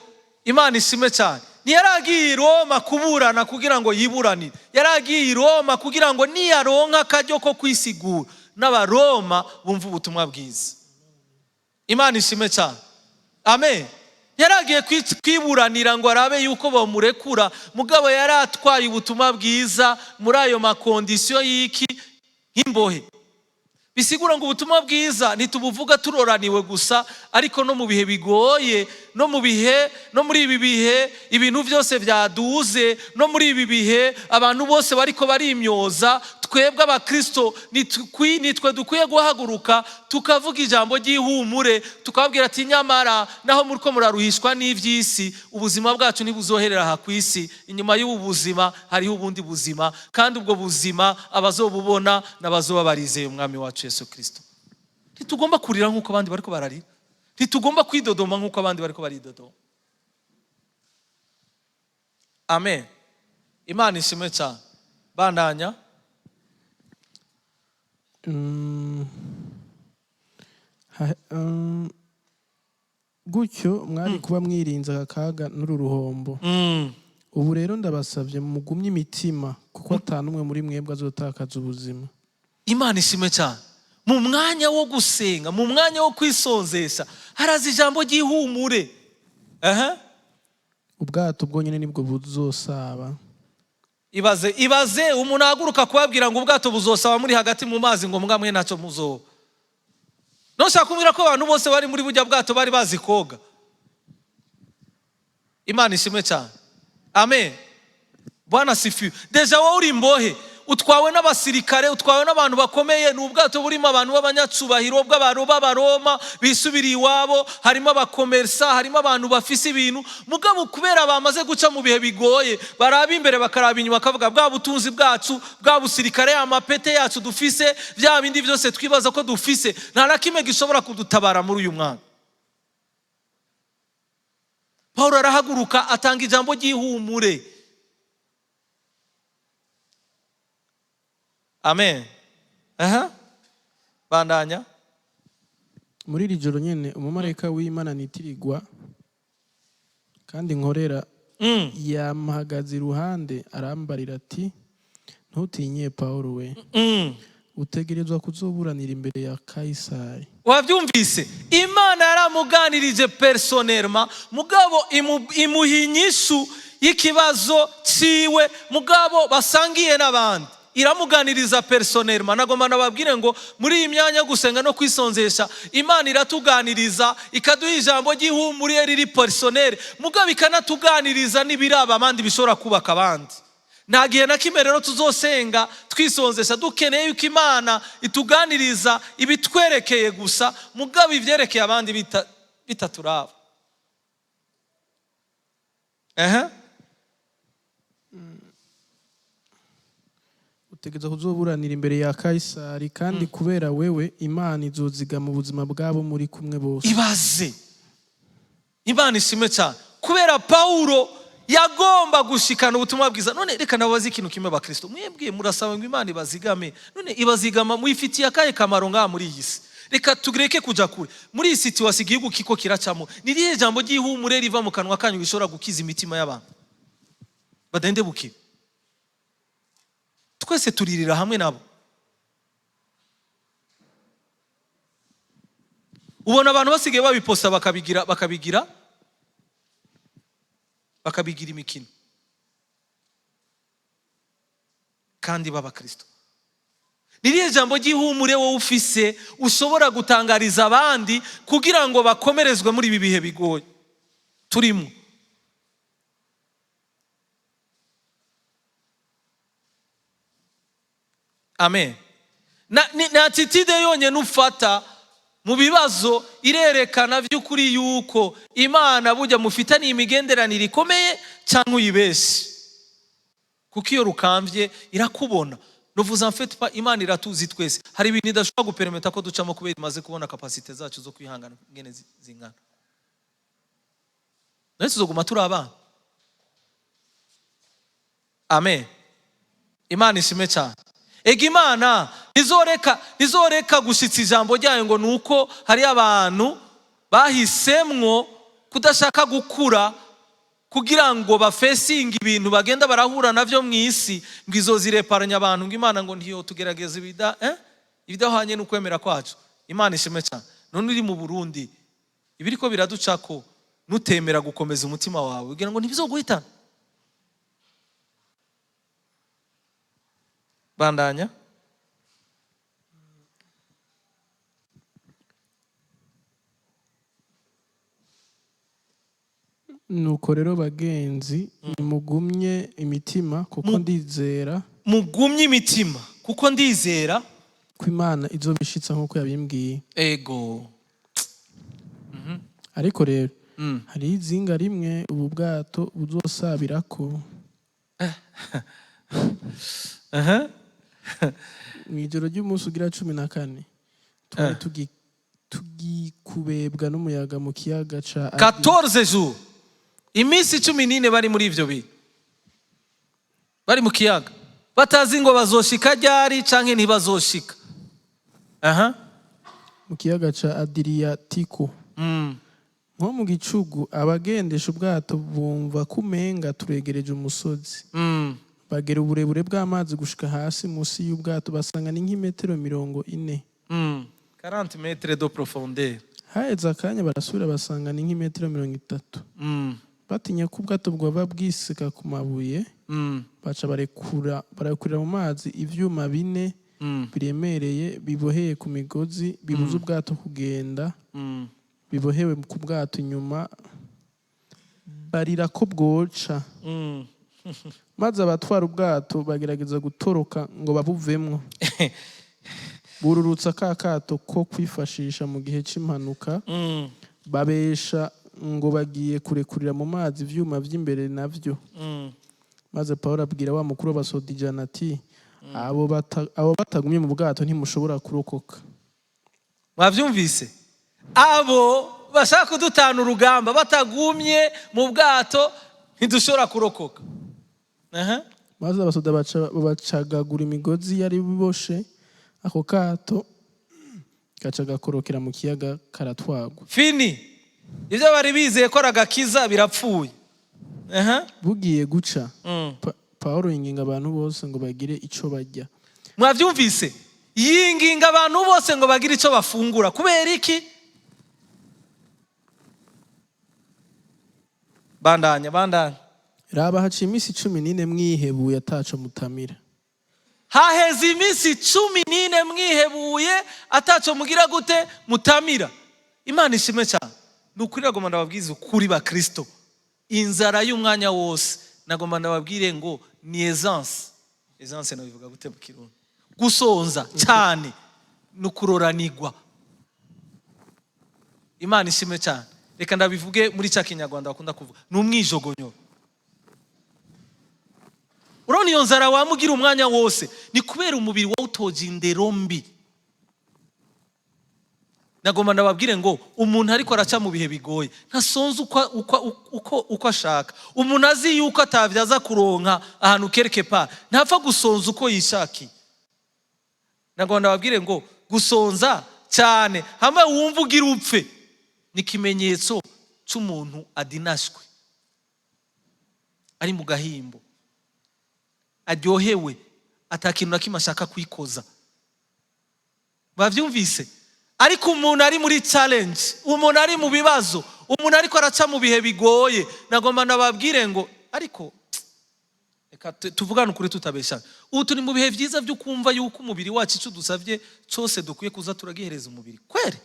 Imana ishimwe cyane, ntiyaragiye i Roma kuburana kugira ngo yiburanire, yaragiye i Roma kugira ngo niyaronka akaryo ko kwisigura n'abaroma bumva ubutumwa bwiza. Imana ishimwe cyane, amen. Yaragiye kwiburanira ngo arabe yuko bamurekura, mugabo yaratwaye ubutumwa bwiza muri ayo makondisiyo y'iki nk'imbohe. Bisigura ngo ubutumwa bwiza ntitubuvuga turoraniwe gusa, ariko no mu bihe bigoye, no muri ibi bihe ibintu byose byaduze, no muri ibi bihe abantu bose bariko barimyoza, twebwe abakristo nitwe dukwiye guhaguruka tukavuga ijambo ry'ihumure, tukababwira ati nyamara naho muriko muraruhishwa n'ivy'isi, ubuzima bwacu ntibuzoherera aha kw'isi, inyuma y'ubu buzima hariho ubundi buzima, kandi ubwo buzima abazobubona n'abazoba barizeye umwami wacu Yesu Kristo. Ntitugomba kurira nk'uko abandi bariko bararira, ntitugomba kwidodoma nk'uko abandi bariko baridodoma. Amen. Imana ishimwe cyane. Bandanya. Gutyo mwari kuba mwirinze akaga n'uru ruhombo. Ubu rero ndabasavye mugumye imitima, kuko atanumwe muri mwebwe azotakaza ubuzima. Imana ishimwe cyane. Mu mwanya wo gusenga, mu mwanya wo kwisonzesha, haraza ijambo ry'ihumure. Ubwato bwonyene nibwo buzosaba. Ibaze umuntu ahaguruka kubabwira ngo ubwato buzosaba muri hagati mu mazi, ngo mwamwe ntacyo muzoba. Noshaka kumvira ko abantu bose bari muri bujya bwato bari bazi koga. Imana ishimwe cyane, amen. Bwana sifiwe. Deja wowe uri imbohe, utwawe n'abasirikare, utwawe n'abantu bakomeye, n'ubwato burimo abantu b'abanyacubahiro b'abaroma bisubiriye iwabo, harimo abakomersa, harimo abantu bafise ibintu, mugabo kubera bamaze guca mu bihe bigoye, baraba imbere bakaraba inyuma, bakavuga bwa butunzi bwacu, bwa busirikare, amapete yacu dufise, bya bindi byose twibaza ko dufise, nta na kimwe gishobora kudutabara muri uyu mwaka. Pawulo arahaguruka atanga ijambo ry'ihumure. Amen. Bandanya. Muri iri joro nyene umumarayika w'Imana nitirirwa kandi nkorera yampagaze iruhande arambarira ati ntutinye Pawulo we, utegerezwa kuzoburanira imbere ya Kaisari. Wabyumvise? Imana yaramuganirije personnellement, mugabo imuha inyishu y'ikibazo ciwe, mugabo basangiye n'abandi. Iramuganiriza personnellement. Nagomba nababwire ngo muri iyi myanya yo gusenga no kwisonzesha, Imana iratuganiriza ikaduha ijambo ry'ihumure riri personnel, mugabo ikanatuganiriza n'ibiraba abandi bishobora kubaka abandi. Nta gihe na kimwe rero tuzosenga twisonzesha dukeneye yuko Imana ituganiriza ibitwerekeye gusa, mugabo ivyerekeye abandi bitaturaba. Utegerezwa kuzoburanira imbere ya Kaisari, kandi kubera wewe Imana izoziga mu buzima bwabo muri kumwe bose. Ibaze, Imana ishimwe cyane. Kubera Paulo yagomba gushikana ubutumwa bwiza. None reka nabaze ikintu kimwe bakristo, mwebwe murasaba ngo Imana ibazigame, none ibazigama muyifitiye akahe kamaro ngaha muri iyi si? Reka tugireke kuja kure. Muri iyi situation igihugu kiko kiracamo, nirihe jambo ry'ihumure riva mu kanwa kanyu bishobora gukiza imitima y'abantu badende buki? Twese turirira hamwe nabo. Ubona abantu basigaye babiposta bakabigira imikino, kandi baba Kristo. Niriye jambo ry'ihumure wowe ufise ushobora gutangariza abandi kugira ngo bakomerezwe muri ibi bihe bigoye turimo? Amen. Na attitude yonyene ufata mu bibazo irerekana by'ukuri yuko Imana bujya mufitani imigenderanire ikomeye cyangwa uyibeshe, kuko iyo rukamvye irakubona. Novuze en fait pas, Imana iratuzi twese. Hari ibintu idashobora gupermeta ko ducamo kubera imaze kubona capacité zacu zo kwihangana ngene zingana. Nese tuzoguma turi abana. Amen. Imana ishime cyane. Ega Imana nizoreka gushitsa ijambo ryayo ngo nuko hari abantu bahisemwo kudashaka gukura kugira ngo bafesinga ibintu bagenda barahura navyo mw'isi, ngo izozireparanya abantu, ngo Imana ngo ntiyo tugerageza ibidahwanye n'ukwemera kwacu. Imana ishime cyane. None uri mu Burundi ibiriko biraducako, nutemera gukomeza umutima wawe ugira ngo ntibizoguhitana. Bandanya. Nuko rero bagenzi, mugumye imitima kuko ndizera. Mugumye imitima kuko ndizera ko Imana izobishitsa nkuko yabimbwiye. Ego. Ariko rero hari izinga rimwe ubu bwato buzosabirako. Mwijoro ry'umunsi ugira 14 twari tugikubebwa n'umuyaga mu kiyaga ca 14 jours. Iminsi 14 bari muri ivyo bintu, bari mu kiyaga batazi ngo bazoshika ryari canke ntibazoshika. Mu kiyaga ca Adriatico. Nko mu gicugu abagendesha ubwato bumva kumenga turegereje umusozi. Bagera uburebure bw'amazi gushika hasi musi y'ubwato, basanga ni nk'imetero 40. 40 metres de profondeur. Haheze akanya barasubira basanga ni nk'imetero 30. Batinya ko ubwato bwaba bwisika ku mabuye, baca barakurira mu mazi ivyuma 4 biremereye biboheye ku migozi bibuza ubwato kugenda, bibohewe ku bwato inyuma, barira ko bwoca. Maze abatwara ubwato bagerageza gutoroka ngo babuvemwo. Bururutsa kato ko kwifashisha mu gihe cy'impanuka, babesha ngo bagiye kurekurira mu mazi ivyuma vy'imbere navyo. Maze Paulo abwira wa mukuru w'abasodijana ati, abo batagumye mu bwato ntimushobora kurokoka. Mwavyumvise? Abo bashaka kudutana urugamba batagumye mu bwato ntidushobora kurokoka. Maze abasoda bacagagura imigozi yari biboshe ako kato, gaca gakorokera mu kiyaga karatwagwa. Fini. Ivyo bari bizeye ko ragakiza birapfuye. Bugiye guca, Paulo yinginga abantu bose ngo bagire ico barya. Mwavyumvise? yinginga abantu bose ngo bagire icyo bafungura. Kubera iki? Bandanya. raba haciye iminsi 14 mwihebuye ataco mutamira. Haheze iminsi 14 mwihebuye ataco mugira gute? Mutamira. Imana ishimwe cyane. Nukuri nagomba ndababwiza ukuri ba Kristo. Inzara y'umwanya wose nagomba ndababwire ngo ni essence nabivuga gute mu Kirundi? Gusonza cyane nukuroranigwa. Imana ishimwe cyane. Reka ndabivuge muri cya Kinyarwanda bakunda kuvuga, ni umwijogonyoro. Urabona iyo nzara wamugira umwanya wose ni kubera umubiri wawe utoje indero mbi. Nagomba ndababwire ngo umuntu ariko araca mu bihe bigoye ntasonza uko ashaka. Umuntu azi yuko atavyaza kuronka ahantu quelque part ntapfa gusonza uko yishaki. Nagomba ndababwire ngo gusonza cyane hamwe wumva ugira upfe ni ikimenyetso cy'umuntu adinashwe, ari mu gahimbo, aryohewe, atakintu na kimwe ashaka kwikoza. Bavyumvise? Ariko umuntu ari muri challenge, umuntu ari mu bibazo, umuntu ariko araca mu bihe bigoye, nagomba ndababwire ngo ariko reka tuvugane ukuri tutabeshana. Ubu turi mu bihe byiza byo kumva yuko umubiri wacu icyo dusavye cyose dukwiye kuza turagihereza umubiri. Kwere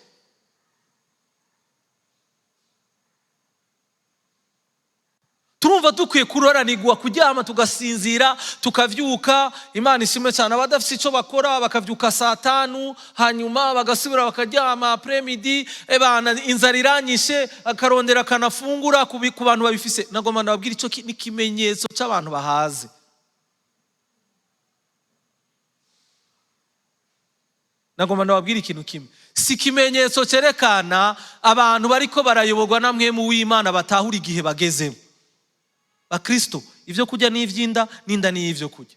turumva dukwiye kuroranigwa, kuryama tugasinzira tukavyuka. Imana ishimwe cyane. Abadafite icyo bakora bakavyuka saa 5 hanyuma bagasubira bakaryama après midi. Ebana inzara iranyishe akarondera kanafungura ku bantu babifise. Nagomba ndababwira icyo ni kimenyetso cy'abantu bahaze. Nagomba ndababwira ikintu kimwe, si kimenyetso cyerekana abantu bariko barayoborwa na mwemu w'Imana batahura igihe bagezemo. Ba Kristo, ivyo kurya n'ivyinda, n'inda n'ivyo kurya.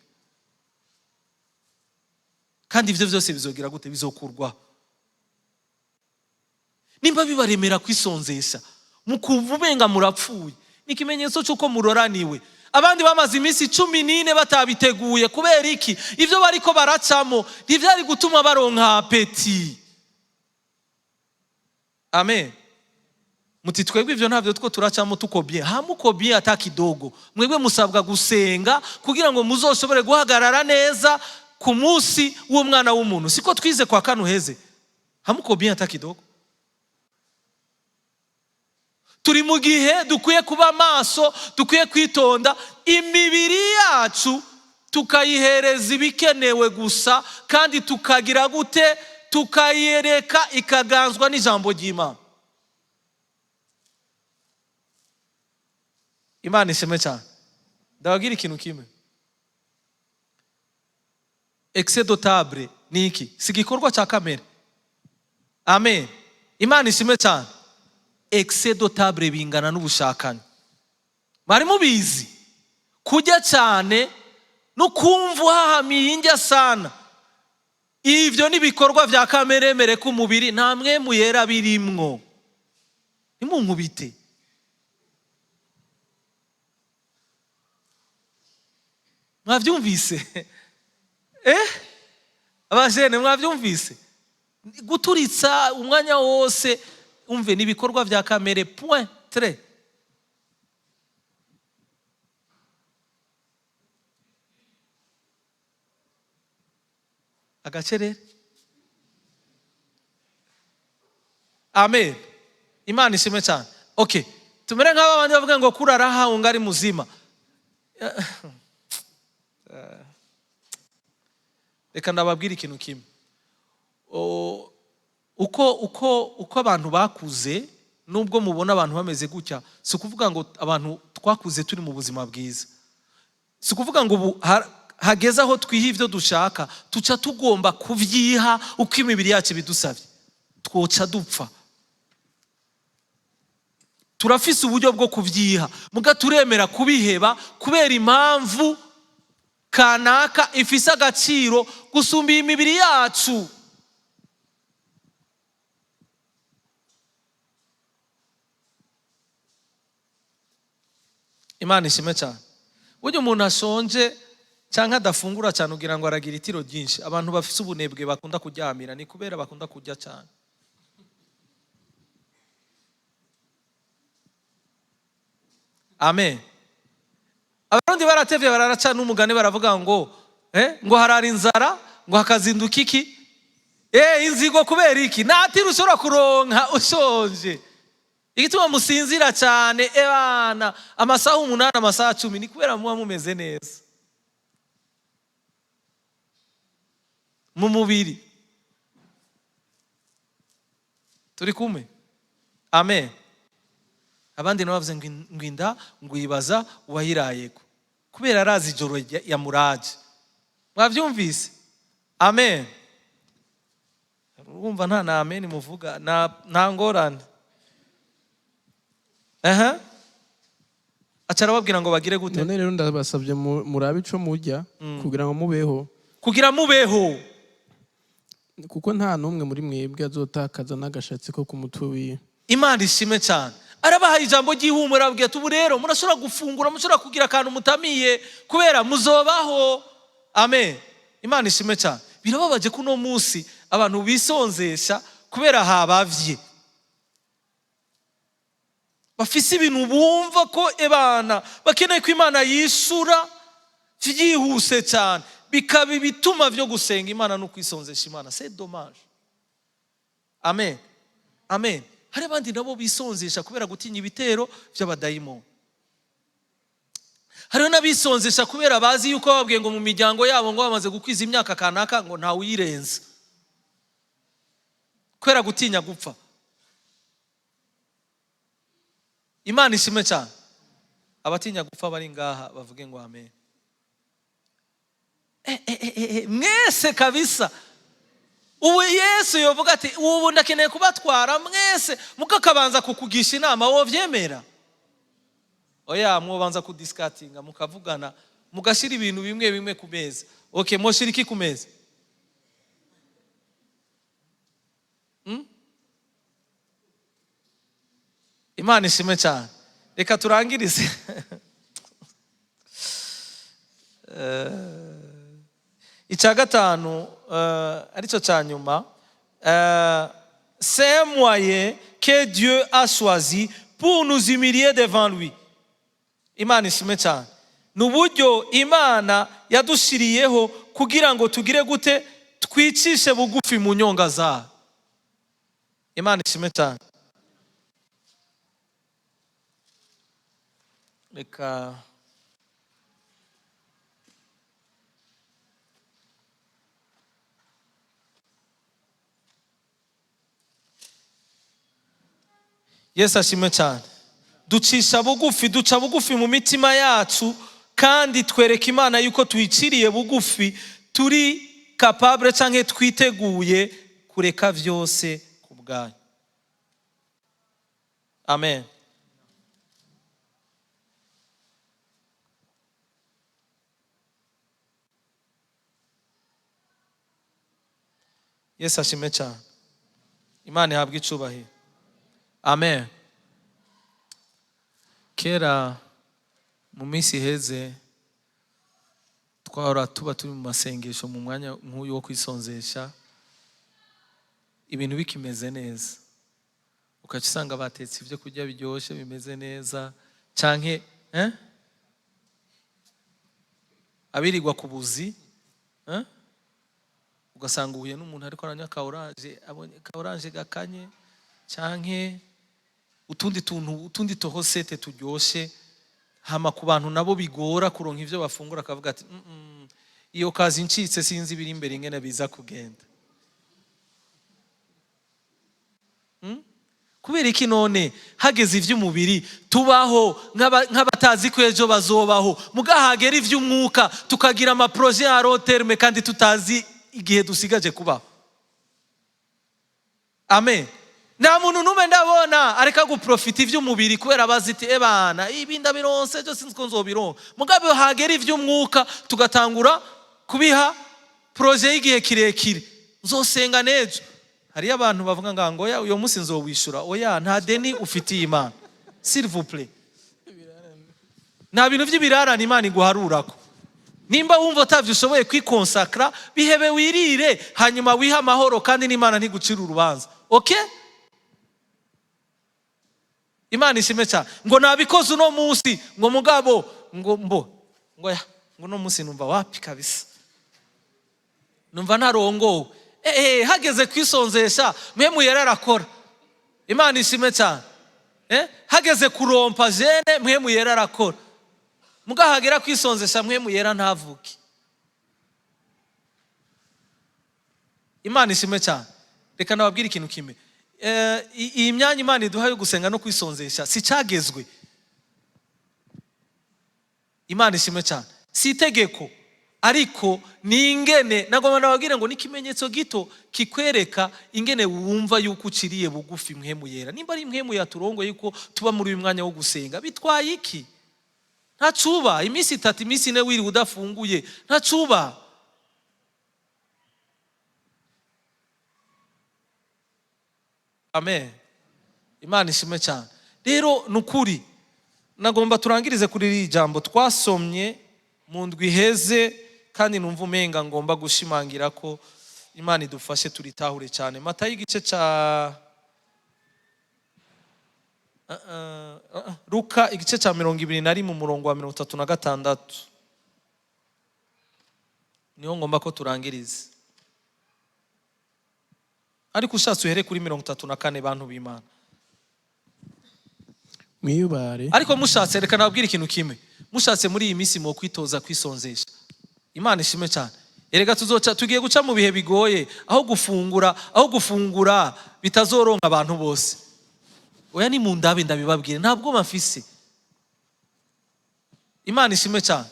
Kandi ivyo byose bizogira gute? Bizokurwa. Nimba bibaremera kwisonzesha mukumva ubenga murapfuye, ni ikimenyetso cy'uko muroraniwe. Abandi bamaze iminsi 14 batabiteguye. Kubera iki? Ivyo bariko baracamo ntivyari gutuma baronka apeti. Amen. Muti twebwe ivyo ntavyo two turacamo tukobye. Hamukobye atakidogo. Mwebwe musabwa gusenga kugira ngo muzoshobore guhagarara neza ku munsi w'umwana w'umuntu. Siko twize kwa kanu heze. Hamukobye atakidogo. Turi mu gihe dukwiye kuba maso, dukwiye kwitonda. Imibiri yacu tukayihereza ibikenewe gusa, kandi tukagira gute? Tukayereka ikaganzwa n'ijambo ry'Imana. Imana ishimwe cyane. Ndababwira ikintu kimwe, excès de table ni iki? Si igikorwa cya kamere. Amen. Imana ishimwe cyane. Excès de table bingana n'ubushakanye. Mwari mubizi? Kujya cyane no kumva uhahamiye indya sana, ivyo nibikorwa vya kamere mere ku mubiri, nta mwemu yera birimwo. Nimunkubite. Mwavyumvise? Abajene mwavyumvise? Guturitsa umwanya wose umve nibikorwa vya kamere point très. Agacerere. Amen. Imana ishimwe cyane. Okay. Tumere nk'aba bandi bavuga ngo kuraraha ungari muzima. Reka ndababwira ikintu kimwe. Uko abantu bakuze, nubwo mubona abantu bameze gutya, si kuvuga ngo abantu twakuze turi mu buzima bwiza. Si kuvuga ngo hageze aho twiha ivyo dushaka tuca tugomba kuvyiha uko imibiri yacu bidusabye, twoca dupfa. Turafise uburyo bwo kuvyiha, muga turemera kubiheba kubera impamvu kanaka ifise agaciro gusumba imibiri yacu. Imana ishimwe cyane. Burya umuntu ashonje cyangwa adafungura cyane ugira ngo aragira itiro ryinshi. Abantu bafite ubunebwe bakunda kuryamira ni kubera bakunda kurya cyane. Amen. Abarundi baratevye bararaca n'umugani baravuga ngo ngo harara inzara ngo hakazinduka iki? Inzigo kubera iki? Natira ushobora kuronka ushonje. Igituma musinzira cyane bana amasaha 8 amasaha 10 ni kubera muba mumeze neza mu mubiri. Turi kumwe? Amen. Abandi nabavuze ngo inda ngo yibaza uwayirayeko kubera arazi ijoro ya muraje. Mwavyumvise? Amen. Urumva nta amen muvuga nta ngorane. Acara babwira ngo bagire gute? None rero ndabasabye murabe ico mujya kugira ngo mubeho. Kugira mubeho. Kuko nta numwe muri mwebwe azotakaza n'agashatsi ko ku mutwe wiwe. Imana ishime cyane. Arabahaye ijambo ry'ihumura abwiye ati ubu rero murashobora gufungura, mushobora kugira akantu mutamiye kubera muzobaho. Amen. Imana ishime cyane. Birababaje ko no munsi abantu bisonzesha kubera habavye. Bafise ibintu bumva ko ebana bakeneye ko Imana yishura vyihuse cyane, bikaba bituma vyo gusenga Imana no kwisonzesha Imana. C'est dommage. Amen. Amen. Hari abandi nabo bisonzesha kubera gutinya ibitero by'abadayimoni. Hariho n'abisonzesha kubera bazi yuko babwiye ngo mu miryango yabo ngo bamaze gukwiza imyaka kanaka ngo nta uyirenza, kubera gutinya gupfa. Imana ishime cyane. Abatinya gupfa bari ngaha bavuge ngo amen. Mwese kabisa. Ubu Yesu yovuga ati ubu ndakeneye kubatwara mwese mukakabanza kukugisha inama wo vyemera. Oya mwobanza kudiskatinga mukavugana mugashira ibintu bimwe bimwe ku meza. Okay, moshiriki ku meza. Imana ishime cyane. Reka turangirize. Icya gatanu arico cya nyuma, c'est un moyen que Dieu a choisi pour nous humilier devant lui. Imana ishime cyane. Nuburyo Imana yadushiriyeho kugira ngo tugire gute twicishe bugufi mu nyonga zayo. Imana ishime cyane. Reka Yesu ashime cyane. Ducisha bugufi, duca bugufi mu mitima yacu kandi twereka Imana yuko tuyiciriye bugufi, turi capable canke twiteguye kureka vyose ku bwayo. Amen. Yesu ashime cyane. Imana ihabwe icubahiro. Amen. Kera mu minsi heze twahora tuba turi mu masengesho mu mwanya nk'uyu wo kwisonzesha, ibintu bikimeze neza, ukaca usanga batetse ibyo kurya biryoshye bimeze neza, canke abirirwa ku buzi, ugasanga uhuye n'umuntu ariko aranywa ka oranje, abonye ka oranje gakanye, canke utundi tohosete turyoshe, hama ku bantu nabo bigora kuronka ivyo bafungura akavuga ati iyo kazi ncitse sinzi biri imbere ingene biza kugenda. Kubera iki none hageze ivy'umubiri tubaho nk'abatazi ko ejo bazobaho, mugahagera ivy'umwuka tukagira ama projet ya long terme kandi tutazi igihe dusigaje kubaho. Amen. Nta muntu numwe ndabona areka guprofita ivy'umubiri kubera baziti ebana ibi ndabironse byo sinzi ko nzobironka, mugabe hagera ivy'umwuka tugatangura kubiha projet y'igihe kirekire. Nzosenga nejo. Hari abantu bavuga ngo oya uyo munsi nzowishura. Oya nta deni ufitiye Imana, s'il vous plaît. Nta bintu vy'ibirarane Imana iguharurako. nimba wumva utavyo ushoboye kwikonsakra, bihebe wirire, hanyuma wiha amahoro, kandi n'Imana ntigucira urubanza. Okay? Imana ishime cyane. Ngo nabikoze uno munsi, ngo mugabo, ngo no munsi numva wapi kabisa, numva ntarongowe. Hageze kwisonzesha, mpemu yera arakora. Imana ishime cyane. Hageze kurompa jene, mpemu yera arakora. Mugahagera kwisonzesha, mpemu yera ntavuke. Imana ishime cyane. Reka nababwira ikintu kimwe. Iyi myanya Imana iduha yo gusenga no kwisonzesha si cyagezwe. Imana ishime cyane. Si itegeko, ariko ni ingene, nagomba nababwira ngo n'ikimenyetso gito kikwereka ingene wumva yuko uciriye bugufi mpemu yera. Nimba ari mpemu yaturongoye yuko tuba muri uyu mwanya wo gusenga, bitwaye iki? Ntacuba. Iminsi 3, iminsi 4 wiri udafunguye, ntacuba. Amen. Imana ishime cyane. Rero nukuri nagomba turangirize kuri iri jambo twasomye mu ndwi iheze, kandi numva umenga ngomba gushimangira ko Imana idufashe turitahure cyane. Matayo igice ca Luka igice ca 21 mu murongo wa 36 niho ngomba ko turangirize. Ariko ushatse uhere kuri 34 bantu b'Imana. Mwiyubare. Ariko mushatse, reka nababwira ikintu kimwe. Mushatse muri iyi minsi mu kwitoza kwisonzesha. Imana ishime cyane. Erega tugiye guca mu bihe bigoye, aho gufungura bitazoronka abantu bose. Oya ni mu ndabe ndabibabwire, ntabwo mafise. Imana ishime cyane.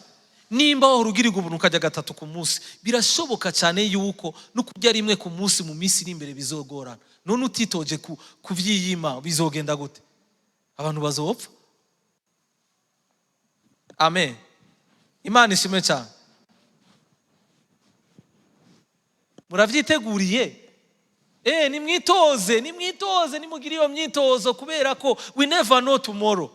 Nimba wahurugirirwa ubuntu ukajya 3 ku munsi, birashoboka cyane yuko no kurya rimwe ku munsi mu minsi iri imbere bizogorana. None utitoje kuvyiyima bizogenda gute? Abantu bazopfa. Amen. Imana ishime cyane. Muravyiteguriye? Nimwitoze, nimugire iyo myitozo, kubera ko we never know tomorrow.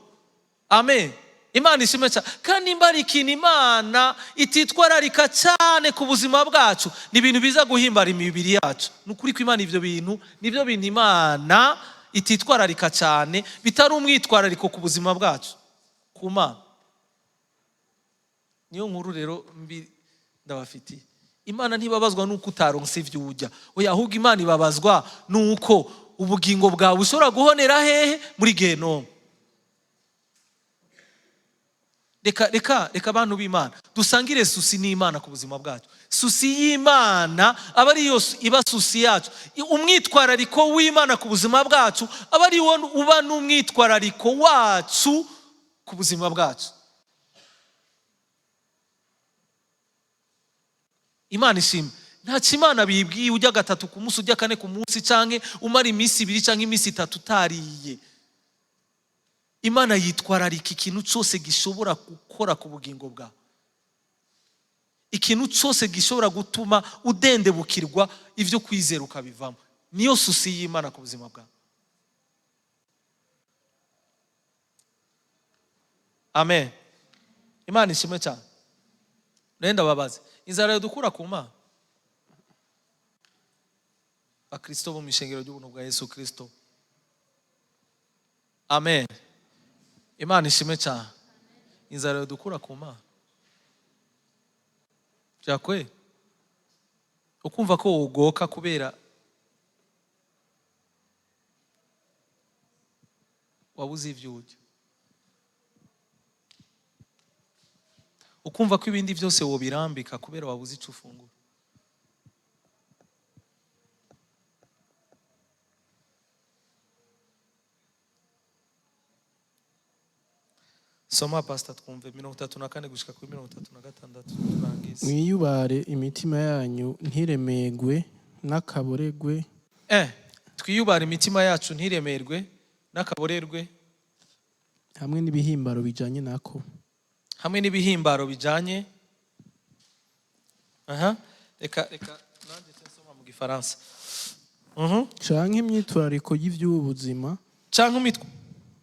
Amen. Imana ishime cyane. Kandi nimba ari ikintu Imana ititwararika cyane ku buzima bwacu, ni ibintu biza guhimbara imibiri yacu. Nukuri ko Imana ivyo bintu nivyo bintu Imana ititwararika cyane, bitari umwitwarariko ku buzima bwacu ku Mana. Niyo nkuru rero mbi ndabafitiye. Imana ntibabazwa nuko utaronse ivyo urya, oya ahubwo Imana ibabazwa nuko ubugingo bwawe ushobora guhonera hehe? Muri Gehinomu. Reka abantu b'Imana dusangire susi n'Imana ku buzima bwacu. Susi y'Imana aba ari yo iba susi yacu. Umwitwarariko w'Imana ku buzima bwacu aba ari wo uba n'umwitwarariko wacu ku buzima bwacu. Imana ishimwe. Nta kimana bibwiye ujya 3 ku munsi, ujya 4 ku munsi, canke umara iminsi 2 canke iminsi 3 utariye. Imana yitwararika ikintu cyose gishobora gukora ku bugingo bwawe, ikintu cyose gishobora gutuma udendebukirwa ivyo kwizera ukabivamo. Niyo susi y'Imana ku buzima bwawe. Amen. Imana ishimwe cyane. Nenda babaze, inzara yadukura ku Mana. Abakristo bo mu ishengero ry'ubuntu bwa Yesu Kristo. Amen. Imana ishime cyane. Inzara yadukura ku Mana. Byakwe ukumva ko ugoka kubera wabuze ivyo urya, ukumva ko ibindi byose wobirambika kubera wabuze icyo ufungura. Soma Pastor twumve 34 gushika kuri 36 turangiza. Mwiyubare imitima yanyu ntiremegwe n'akaboregwe. Twiyubare imitima yacu ntiremerwe n'akaborerwe, hamwe n'ibihimbaro bijanye nako. Hamwe n'ibihimbaro bijanye. Reka nanje nsoma mu Gifaransa. Canke imyitwarariko y'ivy'ubuzima. Canke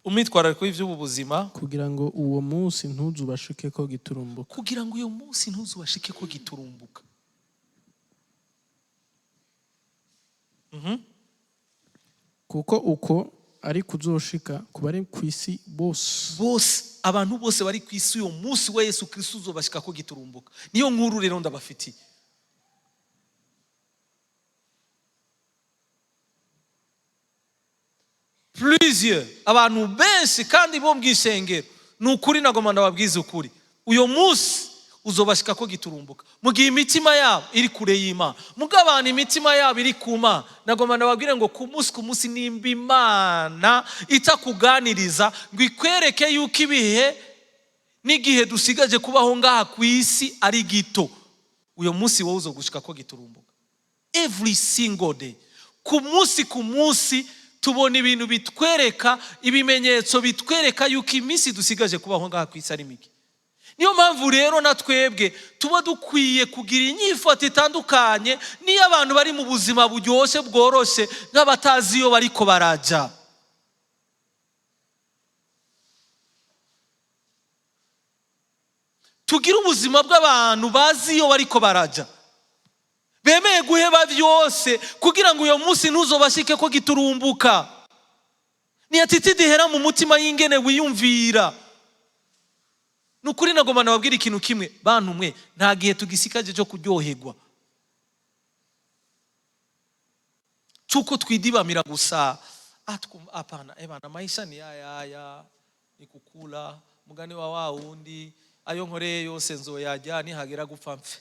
umwitwarariko w'ivy'ubu buzima kugira ngo uwo munsi ntuzubashike ko giturumbuka. kugira ngo uyo munsi ntuzubashike ko giturumbuka. Kuko uko ari kuzoshika ku bari ku isi bose, abantu bose bari ku isi uyo munsi wa Yesu Kristo uzobashika ko giturumbuka. Niyo nkuru rero ndabafitiye. Plusieurs abantu benshi kandi bo mbwishengero, nukuri nagoma ndababwiza ukuri, uyo munsi uzobashika ko giturumbuka. Mugihe imitima yabo iri kure y'Imana, mugabana imitima yabo iri ku Mana, nagoma ndababwire ngo ku munsi nimba Imana itakuganiriza ngo ikwereke yuko ibihe n'igihe dusigaje kubaho ngaha ku isi ari gito, uyo munsi wowe uzogushika ko giturumbuka. Every single day, ku munsi tubona ibintu bitwereka, ibimenyetso bitwereka yuko iminsi dusigaje kubaho ngaha ku isi ari mike. Niyo mpamvu rero na twebwe tuba dukwiye kugira inyifato itandukanye niyo abantu bari mu buzima buryoshye bworoshe nk'abatazi iyo bariko baraja. Tugira ubuzima bw'abantu bazi iyo bariko baraja, bemeye guheba byose kugira ngo uyo munsi ntuzobashike ko giturumbuka. Ni attitude ihera mu mutima y'ingene wiyumvira. Nukuri nagoma nababwira ikintu kimwe, bantu mwe nta gihe tugisikaje cyo kuryoherwa, cuko twidibamira gusa. Hapana, ebana maisha ni haya ni kukula mugani wa wundi, ayo nkoreye yose nzoyajya nihagera gupfa mpfe.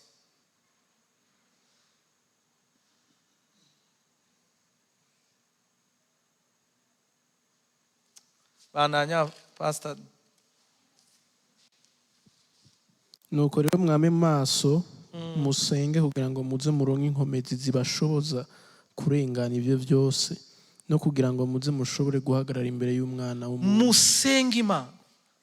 Bananya pastor. Nuko rero mwame maso musenge kugira ngo muze muronke inkomezi zibashoboza kurengana ivyo byose, no kugira ngo muze mushobore guhagarara imbere y'umwana w'umuntu. Musenge Imana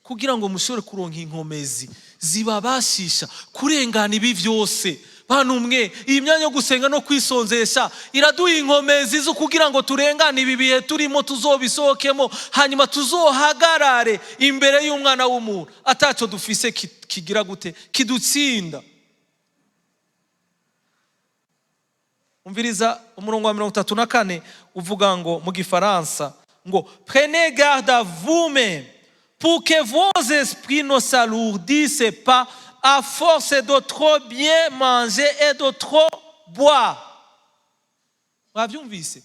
kugira ngo mushobore kuronka inkomezi zibabashisha kurengana ibi byose. Bantu mwe, iyi myanya yo gusenga no kwisonzesha iraduha inkomezi zo kugira ngo turengane ibi bihe turimo, tuzobisohokemo, hanyuma tuzohagarare imbere y'umwana w'umuntu ataco dufise kigira gute kidutsinda. Umviriza umurongo wa 34 uvuga ngo mu Gifaransa ngo prenez garde à vous-mêmes pour que vos esprits ne s'alourdissent pas à force de trop bien manger et de trop boire. Mwavyumvise?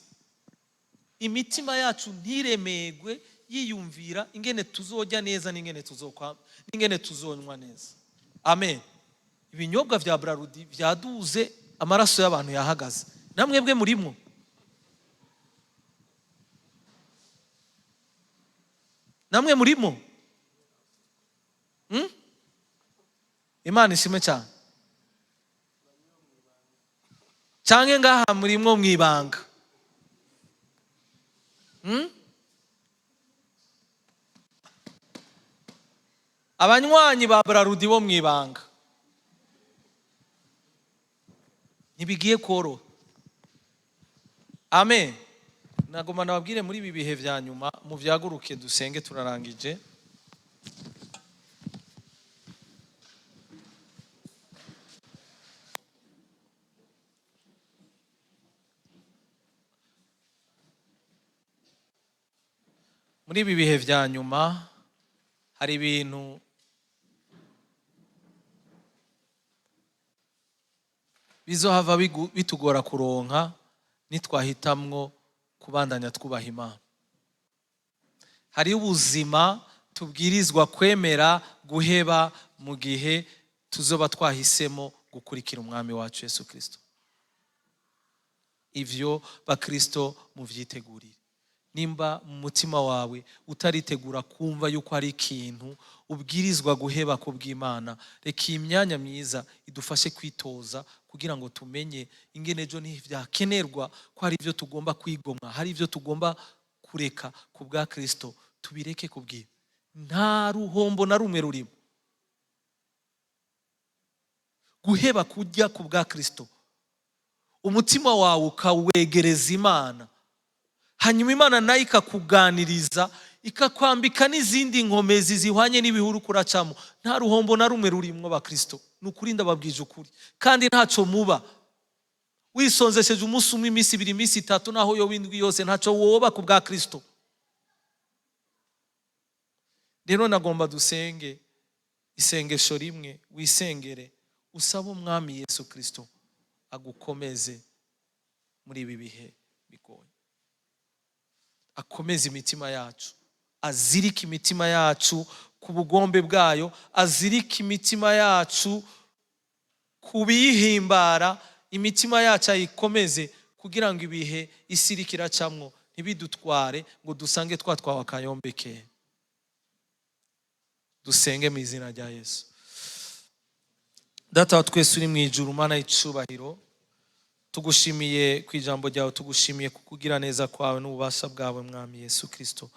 Imitima yacu ntiremegwe yiyumvira ingene tuzojya neza n'ingene tuzonywa neza. Amen. Ibinyobwa vya Brarudi vyaduze, amaraso y'abantu yahagaze. Namwebwe murimo? Namwe murimo? Imana ishimwe cyane. Canke ngaha murimo mwibanga? Abanywanyi ba Brarudi bo mwibanga ntibigiye koroha. Amen. Nagoma nababwire muri ibi bihe vya nyuma muvyaguruke dusenge turarangije. Muri ibi bihe vya nyuma hari ibintu bizohava bitugora kuronka nitwahitamwo kubandanya twubaha Imana. Hari ubuzima tubwirizwa kwemera guheba mu gihe tuzoba twahisemo gukurikira umwami wacu Yesu Kristo. Ivyo bakristo muvyitegurire. Nimba mu mutima wawe utaritegura kumva yuko hari ikintu ubwirizwa guheba ku bw'Imana, reka imyanya myiza idufashe kwitoza kugira ngo tumenye ingene ejo ntivyakenerwa ko hari ivyo tugomba kwigomwa, hari ivyo tugomba kureka ku bwa Kristo, tubireke kubwiwe. Nta ruhombo na rumwe rurimo. Guheba kujya ku bwa Kristo, umutima wawe ukawegereza Imana, hanyuma Imana nayo ikakuganiriza ikakwambika n'izindi nkomezi zihwanye n'ibihuru kuracamo. Nta ruhombo na rumwe rurimwo bakristo, ni ukuri ndababwije ukuri, kandi ntaco muba. Wisonzesheje umunsi umwe, iminsi ibiri, iminsi itatu, naho yo windwi yose, ntaco woba ku bwa Kristo. Rero nagomba dusenge isengesho rimwe, wisengere usaba umwami Yesu Kristo agukomeze muri ibi bihe bigoye, akomeze imitima yacu, azirika imitima yacu ku bugombe bwayo, azirika imitima yacu kubihimbara, imitima yacu ayikomeze kugira ngo ibihe isi iriko iracamwo ntibidutware ngo dusange twatwawe akayombeke. Dusenge mu izina rya Yesu. Data wa twese uri mu ijuru, Mana y'icubahiro, tugushimiye ku ijambo ryawe, tugushimiye kukugira neza kwawe n'ububasha bwawe mwami Yesu Kristo.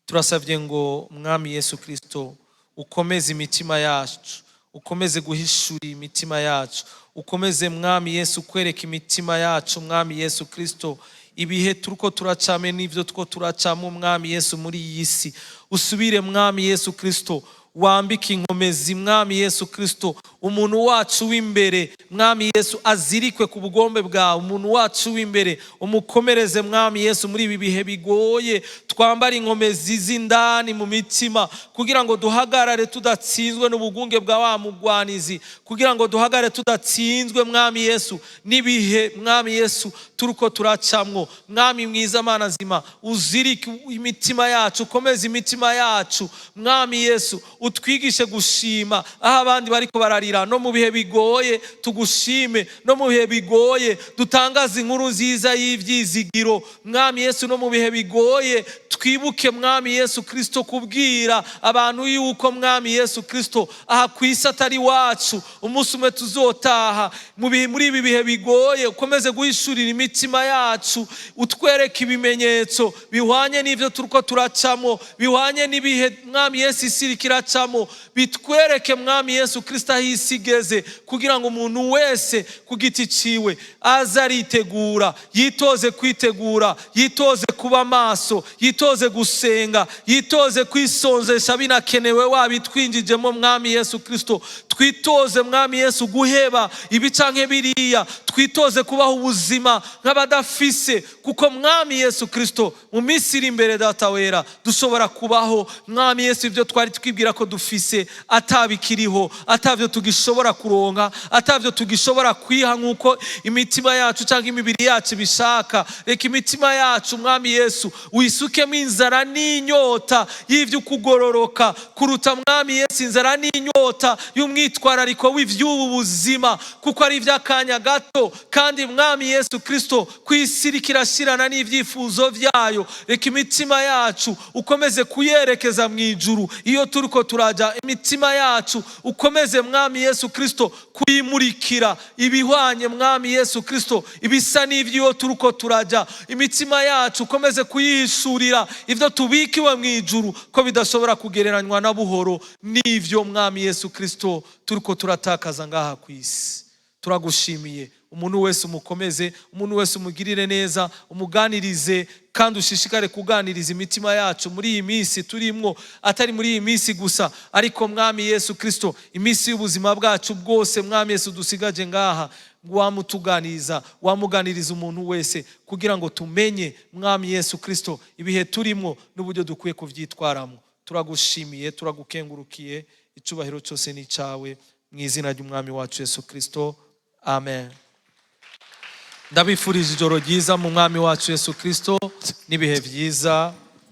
Turasavye ngo mwami Yesu Kristo ukomeze imitima yacu, ukomeze guhishura imitima yacu, ukomeze mwami Yesu kwereka imitima yacu mwami Yesu Kristo ibihe turiko turacame n'ivyo two turacamo mwami Yesu muri iyi si. Usubire mwami Yesu Kristo wambike inkomezi mwami Yesu Kristo, umuntu wacu w'imbere mwami Yesu azirikwe ku bugombe bwawe, umuntu wacu w'imbere umukomereze mwami Yesu muri ibi bihe bigoye. Twambara inkomezi z'indani mu mitima kugira ngo duhagarare tudatsinzwe n'ubugunge bwa wa mugwanizi, kugira ngo duhagarare tudatsinzwe mwami Yesu n'ibihe mwami Yesu turiko turacamwo. Mwami mwiza, Mana zima, uzirike imitima yacu, ukomeze imitima yacu mwami Yesu, utwigishe gushima aho abandi bariko bararira. No mu bihe bigoye tugushime, no mu bihe bigoye dutangaze inkuru nziza y'ivyizigiro mwami Yesu. No mu bihe bigoye twibuke mwami Yesu Kristo kubwira abantu yuko mwami Yesu Kristo aha kwisi atari wacu, umunsi umwe tuzotaha. Muri ibi bihe bigoye ukomeze guhishurira imitima yacu, utwereke ibimenyetso bihwanye n'ivyo turiko turacamo, bihwanye n'ibihe mwami Yesu isi iriko iracamo, bitwereke mwami Yesu Kristo aho isi igeze, kugira ngo umuntu wese ku giti ciwe aze aritegura, yitoze kwitegura, yitoze kuba maso, yitoze gusenga, yitoze kwisonzesha binakenewe wabitwinjijemo mwami Yesu Kristo. Twitoze mwami Yesu guheba ibi canke biriya, twitoze kubaho ubuzima nk'abadafise, kuko mwami Yesu Kristo mu minsi iri imbere data wera dushobora kubaho mwami Yesu ivyo twari twibwira ko dufise atabikiriho, atavyo tugishobora kuronka, atavyo tugishobora kwiha nk'uko imitima yacu canke imibiri yacu bishaka. Reka imitima yacu mwami Yesu wisukemo inzara n'inyota y'ivyo kugororoka kuruta mwami Yesu inzara n'inyota y'umwitwarariko w'ivy'ubu buzima, kuko ari ivy'akanya gato, kandi mwami Yesu Kristo kw'isi kirashirana n'ivyifuzo vyayo. Reka imitima yacu ukomeze kuyerekeza mu ijuru iyo turiko turaja, imitima yacu ukomeze mwami Yesu Kristo kuyimurikira ibihwanye mwami Yesu Kristo ibisa n'ivyo turiko turaja. Imitima yacu ukomeze kuyihishurira ivyo tubikiwe mu ijuru ko bidashobora kugereranywa na buhoro n'ivyo mwami Yesu Kristo turiko turatakaza ngaha kw'isi. Turagushimiye, umuntu wese umukomeze, umuntu wese umugirire neza, umuganirize kandi ushishikare kuganiriza imitima yacu muri iyi minsi turimwo, atari muri iyi minsi gusa ariko mwami Yesu Kristo iminsi y'ubuzima bwacu bwose mwami Yesu dusigaje ngaha. Wamuganiriza umuntu wese kugira ngo tumenye mwami Yesu Kristo ibihe turimwo n'uburyo dukwiye kuvyitwaramo. Turagushimiye, turagukengurukiye, icubahiro cyose ni cawe mu izina ry'umwami wacu Yesu Kristo, amen. Ndabifurije ijoro ryiza mu mwami wacu Yesu Kristo n'ibihe vyiza.